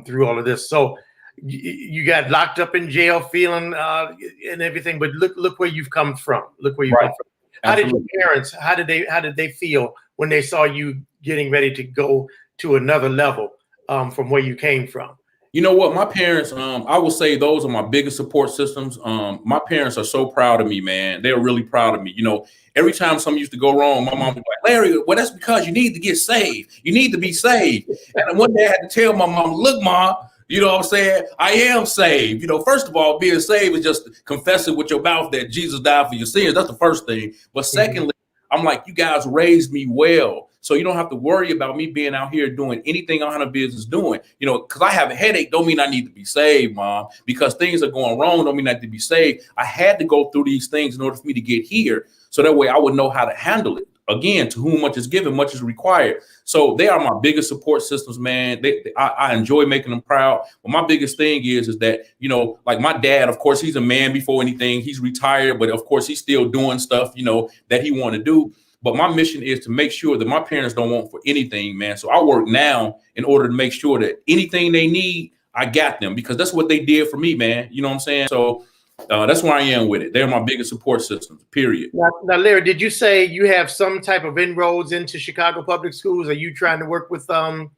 through all of this. So you got locked up in jail feeling and everything, but look where you've come from. Look where you've come from. How did your parents, how did they feel when they saw you getting ready to go to another level from where you came from? You know what? My parents, I will say those are my biggest support systems. My parents are so proud of me, man. They're really proud of me. You know, every time something used to go wrong, my mom was like, Larry, well, that's because you need to get saved. You need to be saved. And one day I had to tell my mom, look, Mom, you know what I'm saying? I am saved. You know, first of all, being saved is just confessing with your mouth that Jesus died for your sins. That's the first thing. But secondly, I'm like, you guys raised me well. So you don't have to worry about me being out here doing anything I have business doing. You know, because I have a headache don't mean I need to be saved, Mom. Because things are going wrong don't mean I need to be saved. I had to go through these things in order for me to get here. So that way I would know how to handle it. Again, to whom much is given, much is required. So they are my biggest support systems, man. I enjoy making them proud. But my biggest thing is that, you know, like my dad, of course, he's a man before anything. He's retired, but of course, he's still doing stuff, you know, that he want to do. But my mission is to make sure that my parents don't want for anything, man. So I work now in order to make sure that anything they need, I got them, because that's what they did for me, man. You know what I'm saying? So that's where I am with it. They're my biggest support systems, period. Now, Larry, did you say you have some type of inroads into Chicago public schools? Are you trying to work with the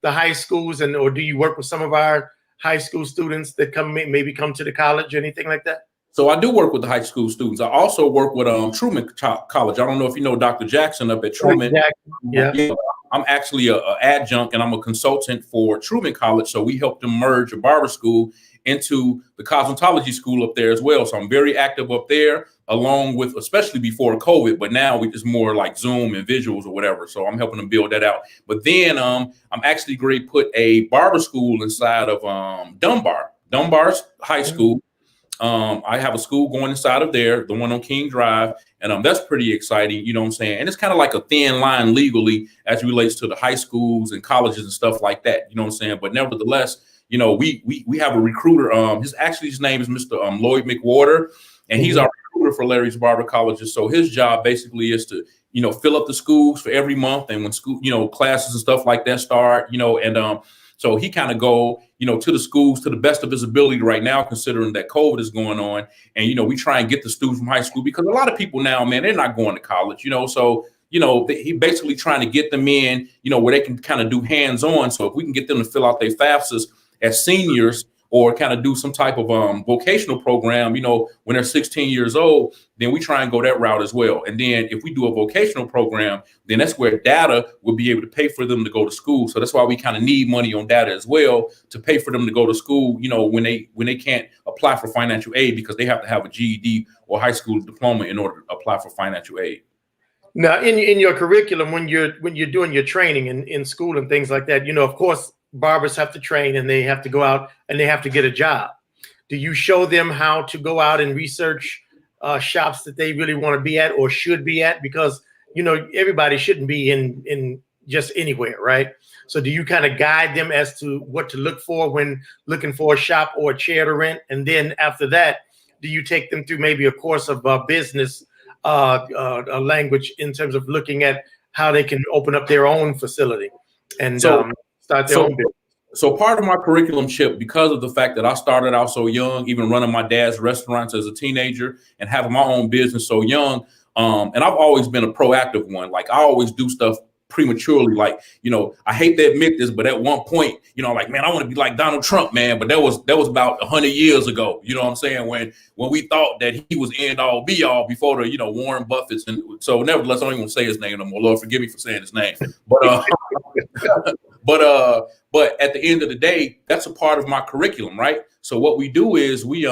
high schools, or do you work with some of our high school students that maybe come to the college or anything like that? So I do work with the high school students. I also work with Truman College. I don't know if you know Dr. Jackson up at Truman. Yeah. I'm actually an adjunct and I'm a consultant for Truman College. So we helped them merge a barber school into the cosmetology school up there as well. So I'm very active up there, along with, especially before COVID, but now we just more like Zoom and visuals or whatever. So I'm helping them build that out. But then I'm actually going to put a barber school inside of Dunbar's high school. I have a school going inside of there, the one on King Drive, and that's pretty exciting, you know what I'm saying? And it's kind of like a thin line legally as it relates to the high schools and colleges and stuff like that, you know what I'm saying? But nevertheless, you know, we have a recruiter. His name is Mr. Lloyd McWhorter, and he's our recruiter for Larry's Barber Colleges. So his job basically is to, you know, fill up the schools for every month, and when school, you know, classes and stuff like that start, you know, and so he kind of go, you know, to the schools to the best of his ability right now, considering that COVID is going on. And, you know, we try and get the students from high school, because a lot of people now, man, they're not going to college, you know, so, you know, he basically trying to get them in, you know, where they can kind of do hands-on. So if we can get them to fill out their FAFSAs as seniors, or kind of do some type of vocational program, you know, when they're 16 years old, then we try and go that route as well. And then if we do a vocational program, then that's where data will be able to pay for them to go to school. So that's why we kind of need money on data as well, to pay for them to go to school, you know, when they can't apply for financial aid, because they have to have a GED or high school diploma in order to apply for financial aid. Now, in your curriculum, when you're doing your training in school and things like that, you know, of course, barbers have to train and they have to go out and they have to get a job. Do you show them how to go out and research shops that they really want to be at or should be at? Because, you know, everybody shouldn't be in just anywhere, right? So do you kind of guide them as to what to look for when looking for a shop or a chair to rent? And then after that, do you take them through maybe a course of business a language in terms of looking at how they can open up their own facility and start their own business? So part of my curriculum, Chip, because of the fact that I started out so young, even running my dad's restaurants as a teenager and having my own business so young, and I've always been a proactive one. Like I always do stuff prematurely. Like, you know, I hate to admit this, but at one point, you know, like, man, I want to be like Donald Trump, man. But that was about 100 years ago. You know what I'm saying? When we thought that he was end all be all before the, you know, Warren Buffett's. And so nevertheless, I don't even say his name no more. Lord, forgive me for saying his name. But but at the end of the day, that's a part of my curriculum, right? So what we do is we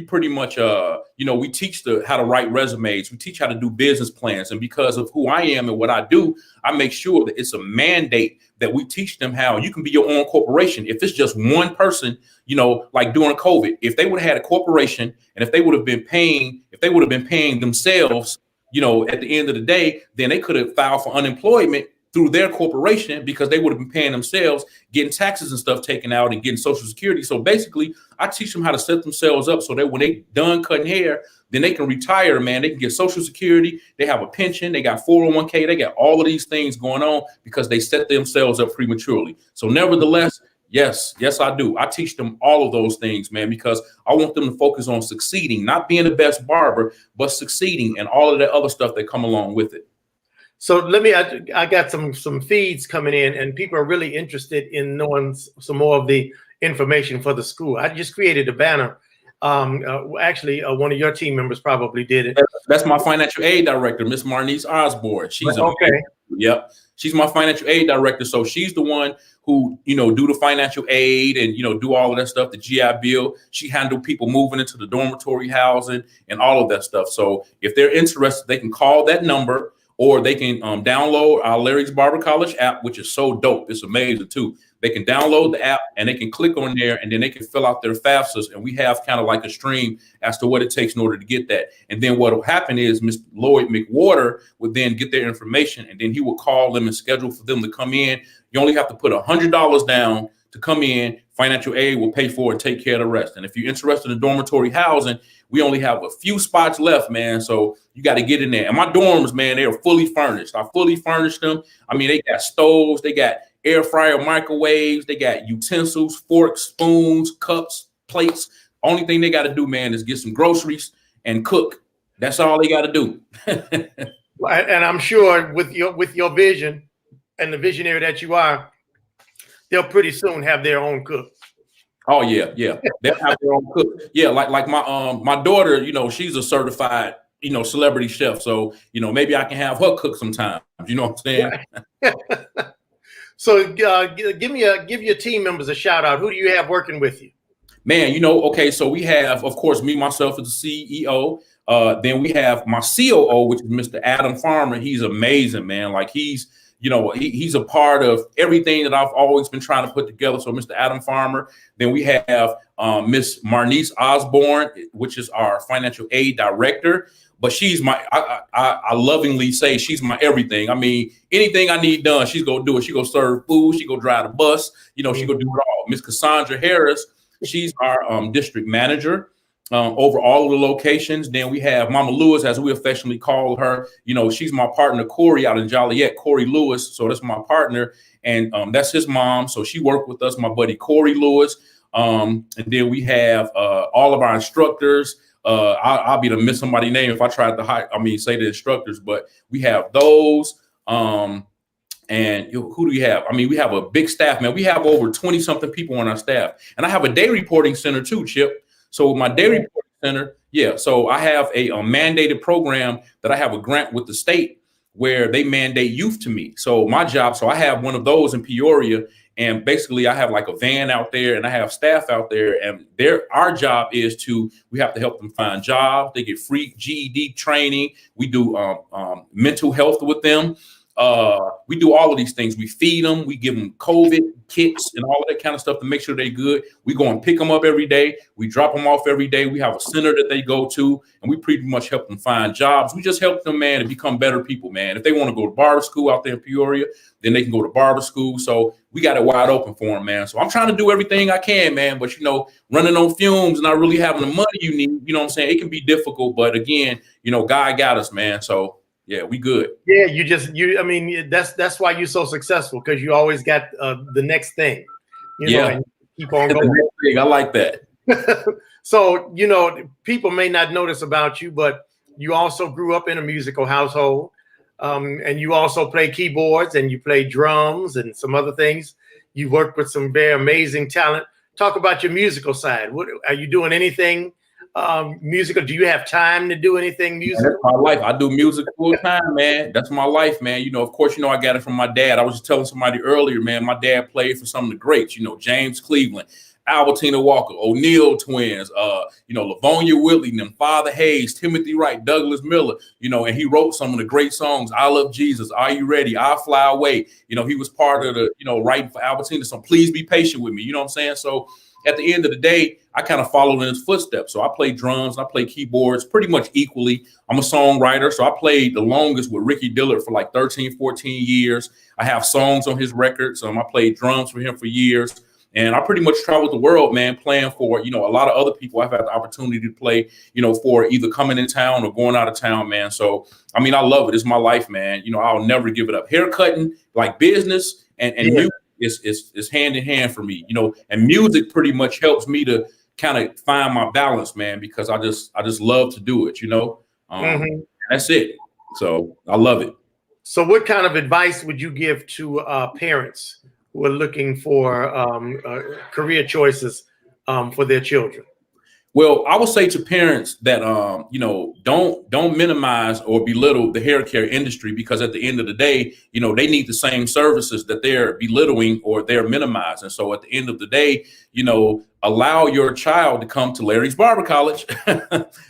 pretty much, you know, we teach how to write resumes. We teach how to do business plans. And because of who I am and what I do, I make sure that it's a mandate that we teach them how you can be your own corporation. If it's just one person, you know, like during COVID, if they would have had a corporation and if they would have been paying themselves, you know, at the end of the day, then they could have filed for unemployment through their corporation because they would have been paying themselves, getting taxes and stuff taken out and getting Social Security. So basically, I teach them how to set themselves up so that when they done cutting hair, then they can retire, man. They can get Social Security. They have a pension. They got 401k. They got all of these things going on because they set themselves up prematurely. So nevertheless, yes, I do. I teach them all of those things, man, because I want them to focus on succeeding, not being the best barber, but succeeding and all of that other stuff that come along with it. So I got some feeds coming in, and people are really interested in knowing some more of the information for the school. I just created a banner. Actually, one of your team members probably did it. That's my financial aid director, Miss Marnice Osborne. She's okay. Yep. She's my financial aid director. So she's the one who, do the financial aid and, do all of that stuff, the GI Bill. She handled people moving into the dormitory housing and all of that stuff. So if they're interested, they can call that number, or they can download our Larry's Barber College app, which is so dope. It's amazing too. They can download the app and they can click on there, and then they can fill out their FAFSAs. And we have kind of like a stream as to what it takes in order to get that. And then what will happen is Mr. Lloyd McWater would then get their information, and then he will call them and schedule for them to come in. You only have to put $100 down to come in. Financial aid will pay for it and take care of the rest. And if you're interested in dormitory housing, we only have a few spots left, man. So you got to get in there. And my dorms, man, they are fully furnished. I fully furnished them. I mean, they got stoves, they got air fryer, microwaves, they got utensils, forks, spoons, cups, plates. Only thing they got to do, man, is get some groceries and cook. That's all they got to do. And I'm sure with your vision and the visionary that you are, they'll pretty soon have their own cook. Oh yeah. They'll have their own cook. Yeah, like my daughter, she's a certified, celebrity chef. So, maybe I can have her cook sometime. You know what I'm saying? So give your team members a shout out. Who do you have working with you? Man, okay, so we have, of course, me, myself as the CEO. Then we have my COO, which is Mr. Adam Farmer. He's amazing, man. Like he's a part of everything that I've always been trying to put together. So Mr. Adam Farmer. Then we have Miss Marnice Osborne, which is our financial aid director. But she's I lovingly say she's my everything. I mean, anything I need done, she's going to do it. She going to serve food. She going to drive the bus. She going to do it all. Miss Cassandra Harris, she's our district manager over all of the locations. Then we have Mama Lewis, as we affectionately call her. She's my partner, Corey, out in Joliet, Corey Lewis. So that's my partner. And that's his mom. So she worked with us, my buddy, Corey Lewis. And then we have all of our instructors. I'll be to miss somebody's name if I tried to say the instructors, but we have those. And who do we have? I mean, we have a big staff, man. We have over 20 something people on our staff, and I have a day reporting center too, Chip. So my day reporting center, yeah. So I have a mandated program that I have a grant with the state where they mandate youth to me. So my job, so I have one of those in Peoria. And basically, I have like a van out there, and I have staff out there, and our job is we have to help them find jobs. They get free GED training. We do mental health with them. We do all of these things. We feed them. We give them COVID kits and all of that kind of stuff to make sure they're good. We go and pick them up every day. We drop them off every day. We have a center that they go to, and we pretty much help them find jobs. We just help them, man, to become better people, man. If they want to go to barber school out there in Peoria, then they can go to barber school. So we got it wide open for them, man. So I'm trying to do everything I can, man. But, running on fumes and not really having the money you need, you know what I'm saying? It can be difficult. But again, God got us, man. So yeah, we good. Yeah, that's why you're so successful, because you always got the next thing. And keep on going. I like that. So, people may not notice about you, but you also grew up in a musical household. And you also play keyboards and you play drums and some other things. You worked with some very amazing talent. Talk about your musical side. What are you doing? Anything musical? Do you have time to do anything musical? That's my life. I do music full time, man. That's my life, man. Of course, I got it from my dad. I was just telling somebody earlier, man, my dad played for some of the greats, James Cleveland, Albertina Walker, O'Neal twins, Lavonia Whitley, and them, Father Hayes, Timothy Wright, Douglas Miller, and he wrote some of the great songs. I Love Jesus, Are You Ready? I'll Fly Away. He was part of the, writing for Albertina. So Please Be Patient With Me. You know what I'm saying? So at the end of the day, I kind of followed in his footsteps. So I play drums, I play keyboards pretty much equally. I'm a songwriter. So I played the longest with Ricky Dillard for like 13, 14 years. I have songs on his records. I played drums for him for years. And I pretty much traveled the world, man, playing for, a lot of other people I've had the opportunity to play, for either coming in town or going out of town, man. So, I love it. It's my life, man. I'll never give it up. Haircutting, like business and music is hand in hand for me, and music pretty much helps me to kind of find my balance, man, because I just love to do it, That's it. So I love it. So what kind of advice would you give to parents who are looking for career choices for their children? Well, I would say to parents that don't minimize or belittle the hair care industry, because at the end of the day, they need the same services that they're belittling or they're minimizing. So at the end of the day, allow your child to come to Larry's Barber College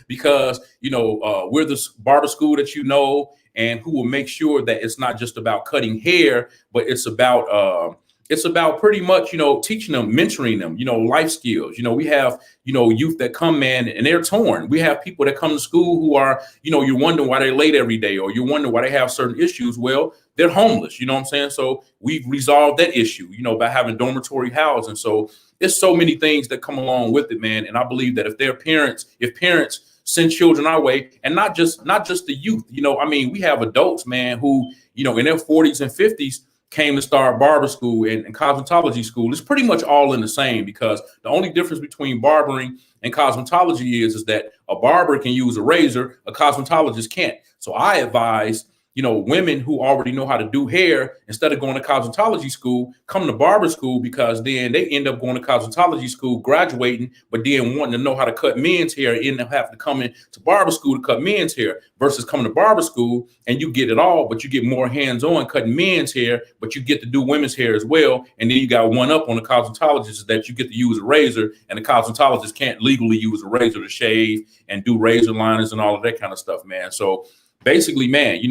because we're the barber school that and who will make sure that it's not just about cutting hair, but it's about pretty much, teaching them, mentoring them, life skills. We have, youth that come, man, and they're torn. We have people that come to school who are, you're wondering why they're late every day, or you're wondering why they have certain issues. Well, they're homeless, you know what I'm saying? So we've resolved that issue, by having dormitory housing. So there's so many things that come along with it, man. And I believe that if parents send children our way, and not just the youth, we have adults, man, who, in their 40s and 50s, came to start barber school and cosmetology school. It's pretty much all in the same, because the only difference between barbering and cosmetology is that a barber can use a razor, a cosmetologist can't. So I advise, women who already know how to do hair, instead of going to cosmetology school, come to barber school, because then they end up going to cosmetology school, graduating, but then wanting to know how to cut men's hair, end up having to come into barber school to cut men's hair, versus coming to barber school and you get it all, but you get more hands-on cutting men's hair, but you get to do women's hair as well. And then you got one up on the cosmetologist, that you get to use a razor, and the cosmetologist can't legally use a razor to shave and do razor liners and all of that kind of stuff, man. So basically, man,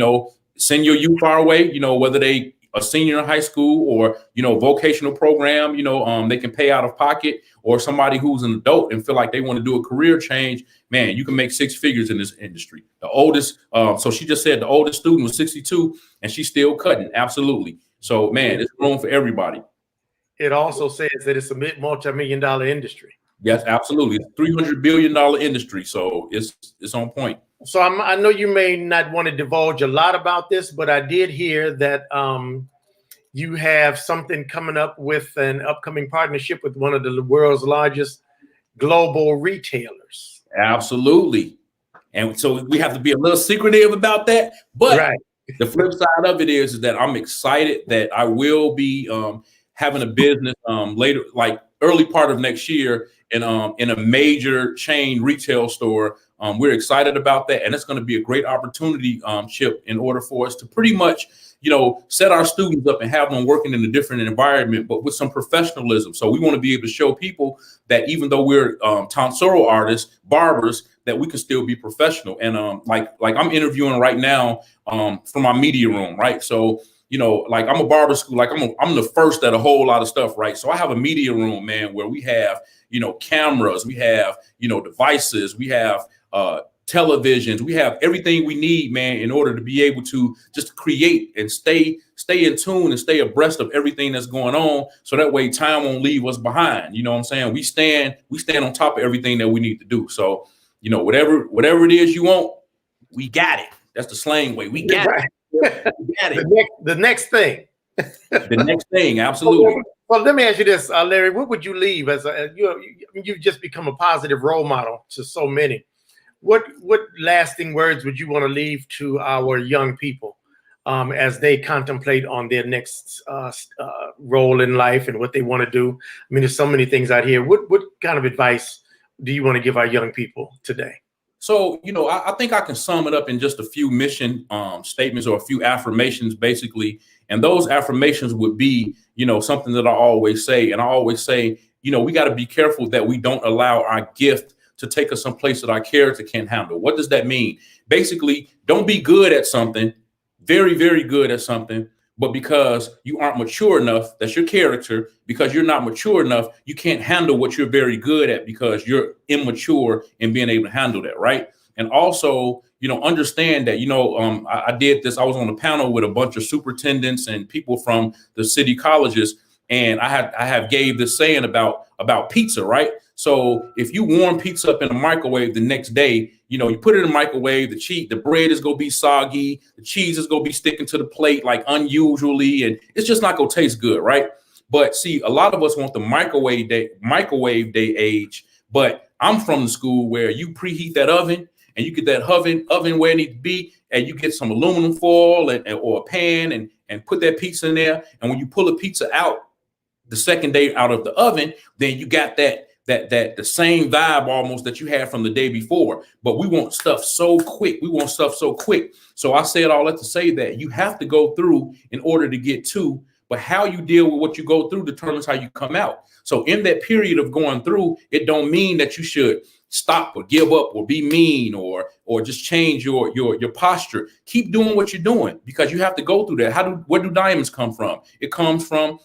send your youth our way, whether they a senior in high school or, vocational program, they can pay out of pocket, or somebody who's an adult and feel like they want to do a career change, man, you can make six figures in this industry. The oldest, so she just said the oldest student was 62 and she's still cutting. Absolutely. So, man, it's room for everybody. It also says that it's a multi-million-dollar industry. Yes, absolutely. It's $300 billion industry. So it's on point. So I know you may not want to divulge a lot about this, but I did hear that you have something coming up with an upcoming partnership with one of the world's largest global retailers. Absolutely. And so we have to be a little secretive about that. But right. The flip side of it is that I'm excited that I will be having a business later, like early part of next year, in a major chain retail store. We're excited about that, and it's going to be a great opportunity, Chip, in order for us to pretty much, set our students up and have them working in a different environment, but with some professionalism. So we want to be able to show people that even though we're tonsoro artists, barbers, that we can still be professional. And like I'm interviewing right now from my media room, right? So like I'm a barber school, like I'm the first at a whole lot of stuff, right? So I have a media room, man, where we have cameras, we have devices, we have televisions, we have everything we need, man, in order to be able to just create and stay in tune and stay abreast of everything that's going on. So that way time won't leave us behind. You know what I'm saying? We stand on top of everything that we need to do. So, whatever it is you want, we got it. That's the slang way. We got it. We got it. The next thing. The next thing, absolutely. Well, let me ask you this, Larry. What would you leave as you've just become a positive role model to so many? What lasting words would you want to leave to our young people as they contemplate on their next role in life and what they want to do? I mean, there's so many things out here. What kind of advice do you want to give our young people today? So, I think I can sum it up in just a few mission statements or a few affirmations, basically. And those affirmations would be, something that I always say. And I always say, we got to be careful that we don't allow our gift to take us someplace that our character can't handle. What does that mean? Basically, don't be good at something, very, very good at something, but because you aren't mature enough, that's your character, because you're not mature enough, you can't handle what you're very good at because you're immature in being able to handle that, right? And also, understand that, I did this. I was on a panel with a bunch of superintendents and people from the city colleges, and I have gave this saying about pizza, right? So if you warm pizza up in the microwave the next day, you put it in the microwave, the bread is going to be soggy, the cheese is going to be sticking to the plate like unusually, and it's just not going to taste good, right? But see, a lot of us want the microwave day age, but I'm from the school where you preheat that oven and you get that oven where it needs to be, and you get some aluminum foil or a pan and put that pizza in there. And when you pull a pizza out the second day out of the oven, then you got that the same vibe almost that you had from the day before. But we want stuff so quick. So I said all that to say that you have to go through in order to get to, but how you deal with what you go through determines how you come out. So in that period of going through, it don't mean that you should stop or give up or be mean or just change your posture. Keep doing what you're doing, because you have to go through that. Where do diamonds come from? It comes from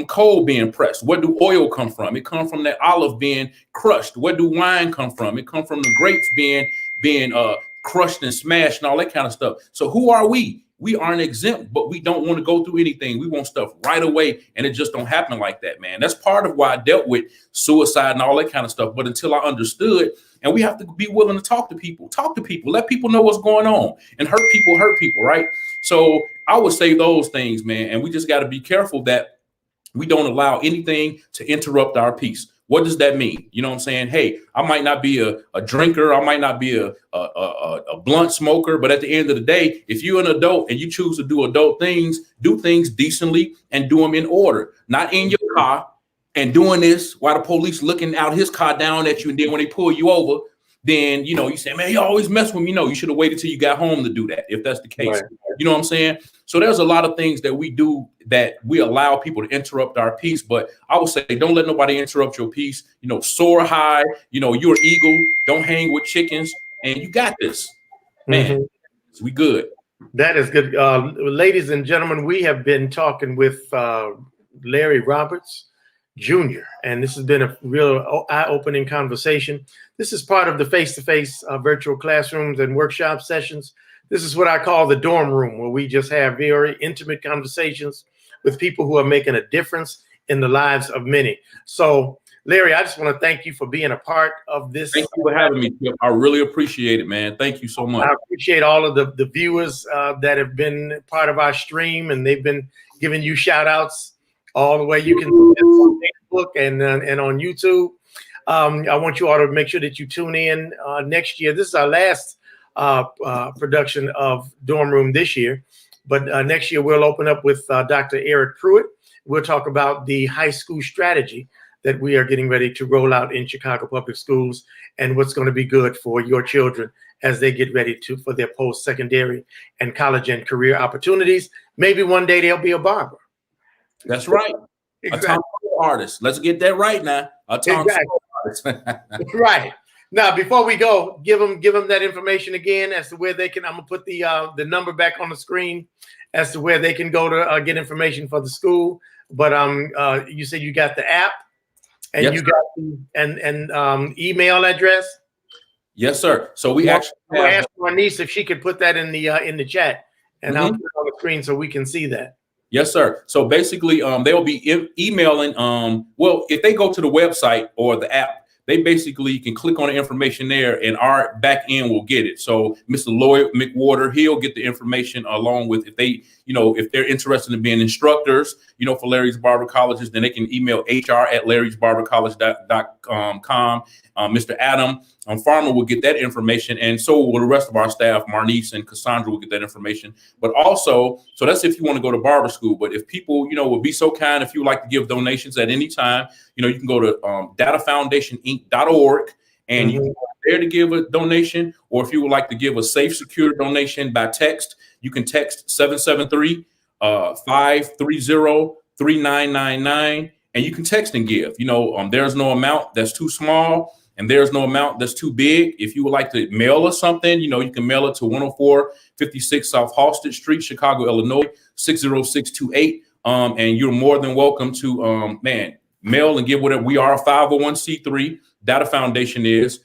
coal being pressed. Where do oil come from? It comes from that olive being crushed. Where do wine come from? It comes from the grapes being crushed and smashed and all that kind of stuff. So who are we? We aren't exempt, but we don't want to go through anything. We want stuff right away, and it just don't happen like that, man. That's part of why I dealt with suicide and all that kind of stuff. But until I understood, and we have to be willing to talk to people, let people know what's going on, and hurt people, right? So I would say those things, man, and we just got to be careful that we don't allow anything to interrupt our peace. What does that mean? You know what I'm saying? Hey, I might not be a drinker. I might not be a blunt smoker. But at the end of the day, if you're an adult and you choose to do adult things, do things decently and do them in order, not in your car and doing this while the police looking out his car down at you. And then when they pull you over, then, you say, man, you always mess with me. No, you should have waited till you got home to do that, if that's the case. Right. You know what I'm saying? So there's a lot of things that we do that we allow people to interrupt our peace. But I would say, don't let nobody interrupt your peace. Soar high. You're an eagle. Don't hang with chickens. And you got this, man. We good. That is good. Ladies and gentlemen, we have been talking with Larry Roberts Jr., and this has been a real eye-opening conversation. This is part of the face-to-face virtual classrooms and workshop sessions. This is what I call the dorm room, where we just have very intimate conversations with people who are making a difference in the lives of many. So, Larry, I just want to thank you for being a part of this. Thank you for having me, Chip. I really appreciate it, man. Thank you so much. I appreciate all of the viewers that have been part of our stream, and they've been giving you shout-outs all the way. You can see this on Facebook and on YouTube. I want you all to make sure that you tune in next year. This is our last production of Dorm Room this year, but next year we'll open up with Dr. Eric Pruitt. We'll talk about the high school strategy that we are getting ready to roll out in Chicago Public Schools, and what's going to be good for your children as they get ready for their post-secondary and college and career opportunities. Maybe one day they'll be a barber. That's right. Exactly. A Tom artist. Let's get that right now. A Tom artist. Right. Now, before we go, give them that information again as to where they can. I'm gonna put the number back on the screen as to where they can go to get information for the school. But you said you got the app, and you got the email address. Yes, sir. So we actually asked my niece if she could put that in the chat, and I'll put it on the screen so we can see that. Yes, sir. So basically, they'll be emailing. Well, if they go to the website or the app, they basically can click on the information there, and our back end will get it. So Mr. Lloyd McWhorter, he'll get the information along with if they're interested in being instructors, for Larry's Barber Colleges, then they can email hr@larrysbarbercollege.com. Mr. Adam Farmer will get that information, and so will the rest of our staff. Marnice and Cassandra will get that information. But also, so that's if you want to go to barber school. But if people, would be so kind, if you would like to give donations at any time, you can go to datafoundationinc.org, and you can go there to give a donation. Or if you would like to give a safe, secure donation by text, you can text 773-530-3999. and you can text and give. There's no amount that's too small, and there's no amount that's too big. If you would like to mail us something, you can mail it to 10456 South Halsted Street, Chicago, Illinois, 60628. And you're more than welcome to, mail and give whatever. We are a 501c3. Data Foundation is.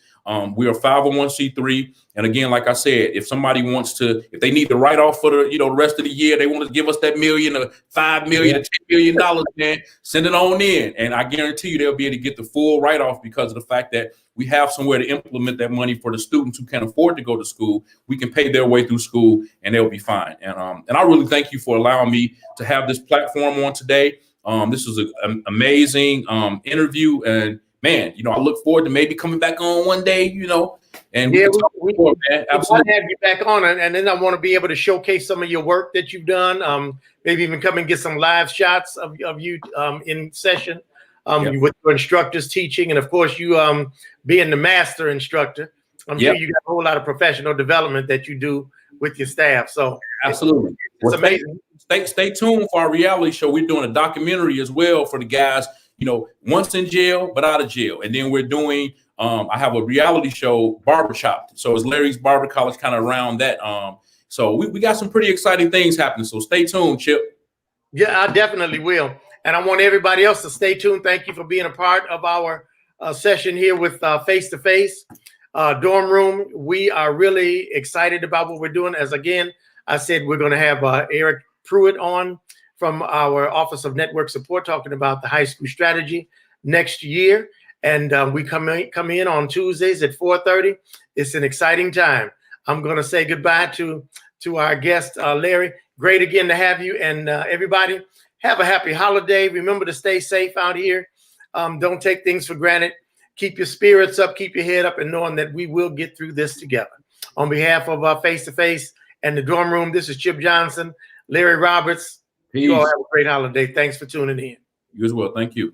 We are 501c3. And again, like I said, if somebody wants to, if they need to write off for the rest of the year, they want to give us that $1 million or $5 million or $10 million, man, send it on in. And I guarantee you they'll be able to get the full write-off because of the fact that we have somewhere to implement that money for the students who can't afford to go to school. We can pay their way through school and they'll be fine. And I really thank you for allowing me to have this platform on today. This was an amazing interview, and man, I look forward to maybe coming back on one day, and we man. Absolutely. Have you back on, and then I want to be able to showcase some of your work that you've done. Maybe even come and get some live shots of you in session with your instructors teaching, and of course you being the master instructor. I'm sure you got a whole lot of professional development that you do with your staff. So absolutely, it's amazing. Stay tuned for our reality show. We're doing a documentary as well for the guys, once in jail, but out of jail. And then we're doing, I have a reality show, Barber. So it's Larry's Barber College, kind of around that. So we got some pretty exciting things happening. So stay tuned, Chip. Yeah, I definitely will. And I want everybody else to stay tuned. Thank you for being a part of our session here with Face to Face Dorm Room. We are really excited about what we're doing. As again, I said, we're going to have Eric Pruitt on from our Office of Network Support, talking about the high school strategy next year. And we come in on Tuesdays at 4:30. It's an exciting time. I'm going to say goodbye to our guest, Larry. Great again to have you. And everybody, have a happy holiday. Remember to stay safe out here. Don't take things for granted. Keep your spirits up, keep your head up, and knowing that we will get through this together. On behalf of Face to Face and the Dorm Room, this is Chip Johnson, Larry Roberts. Peace. You all have a great holiday. Thanks for tuning in. You as well. Thank you.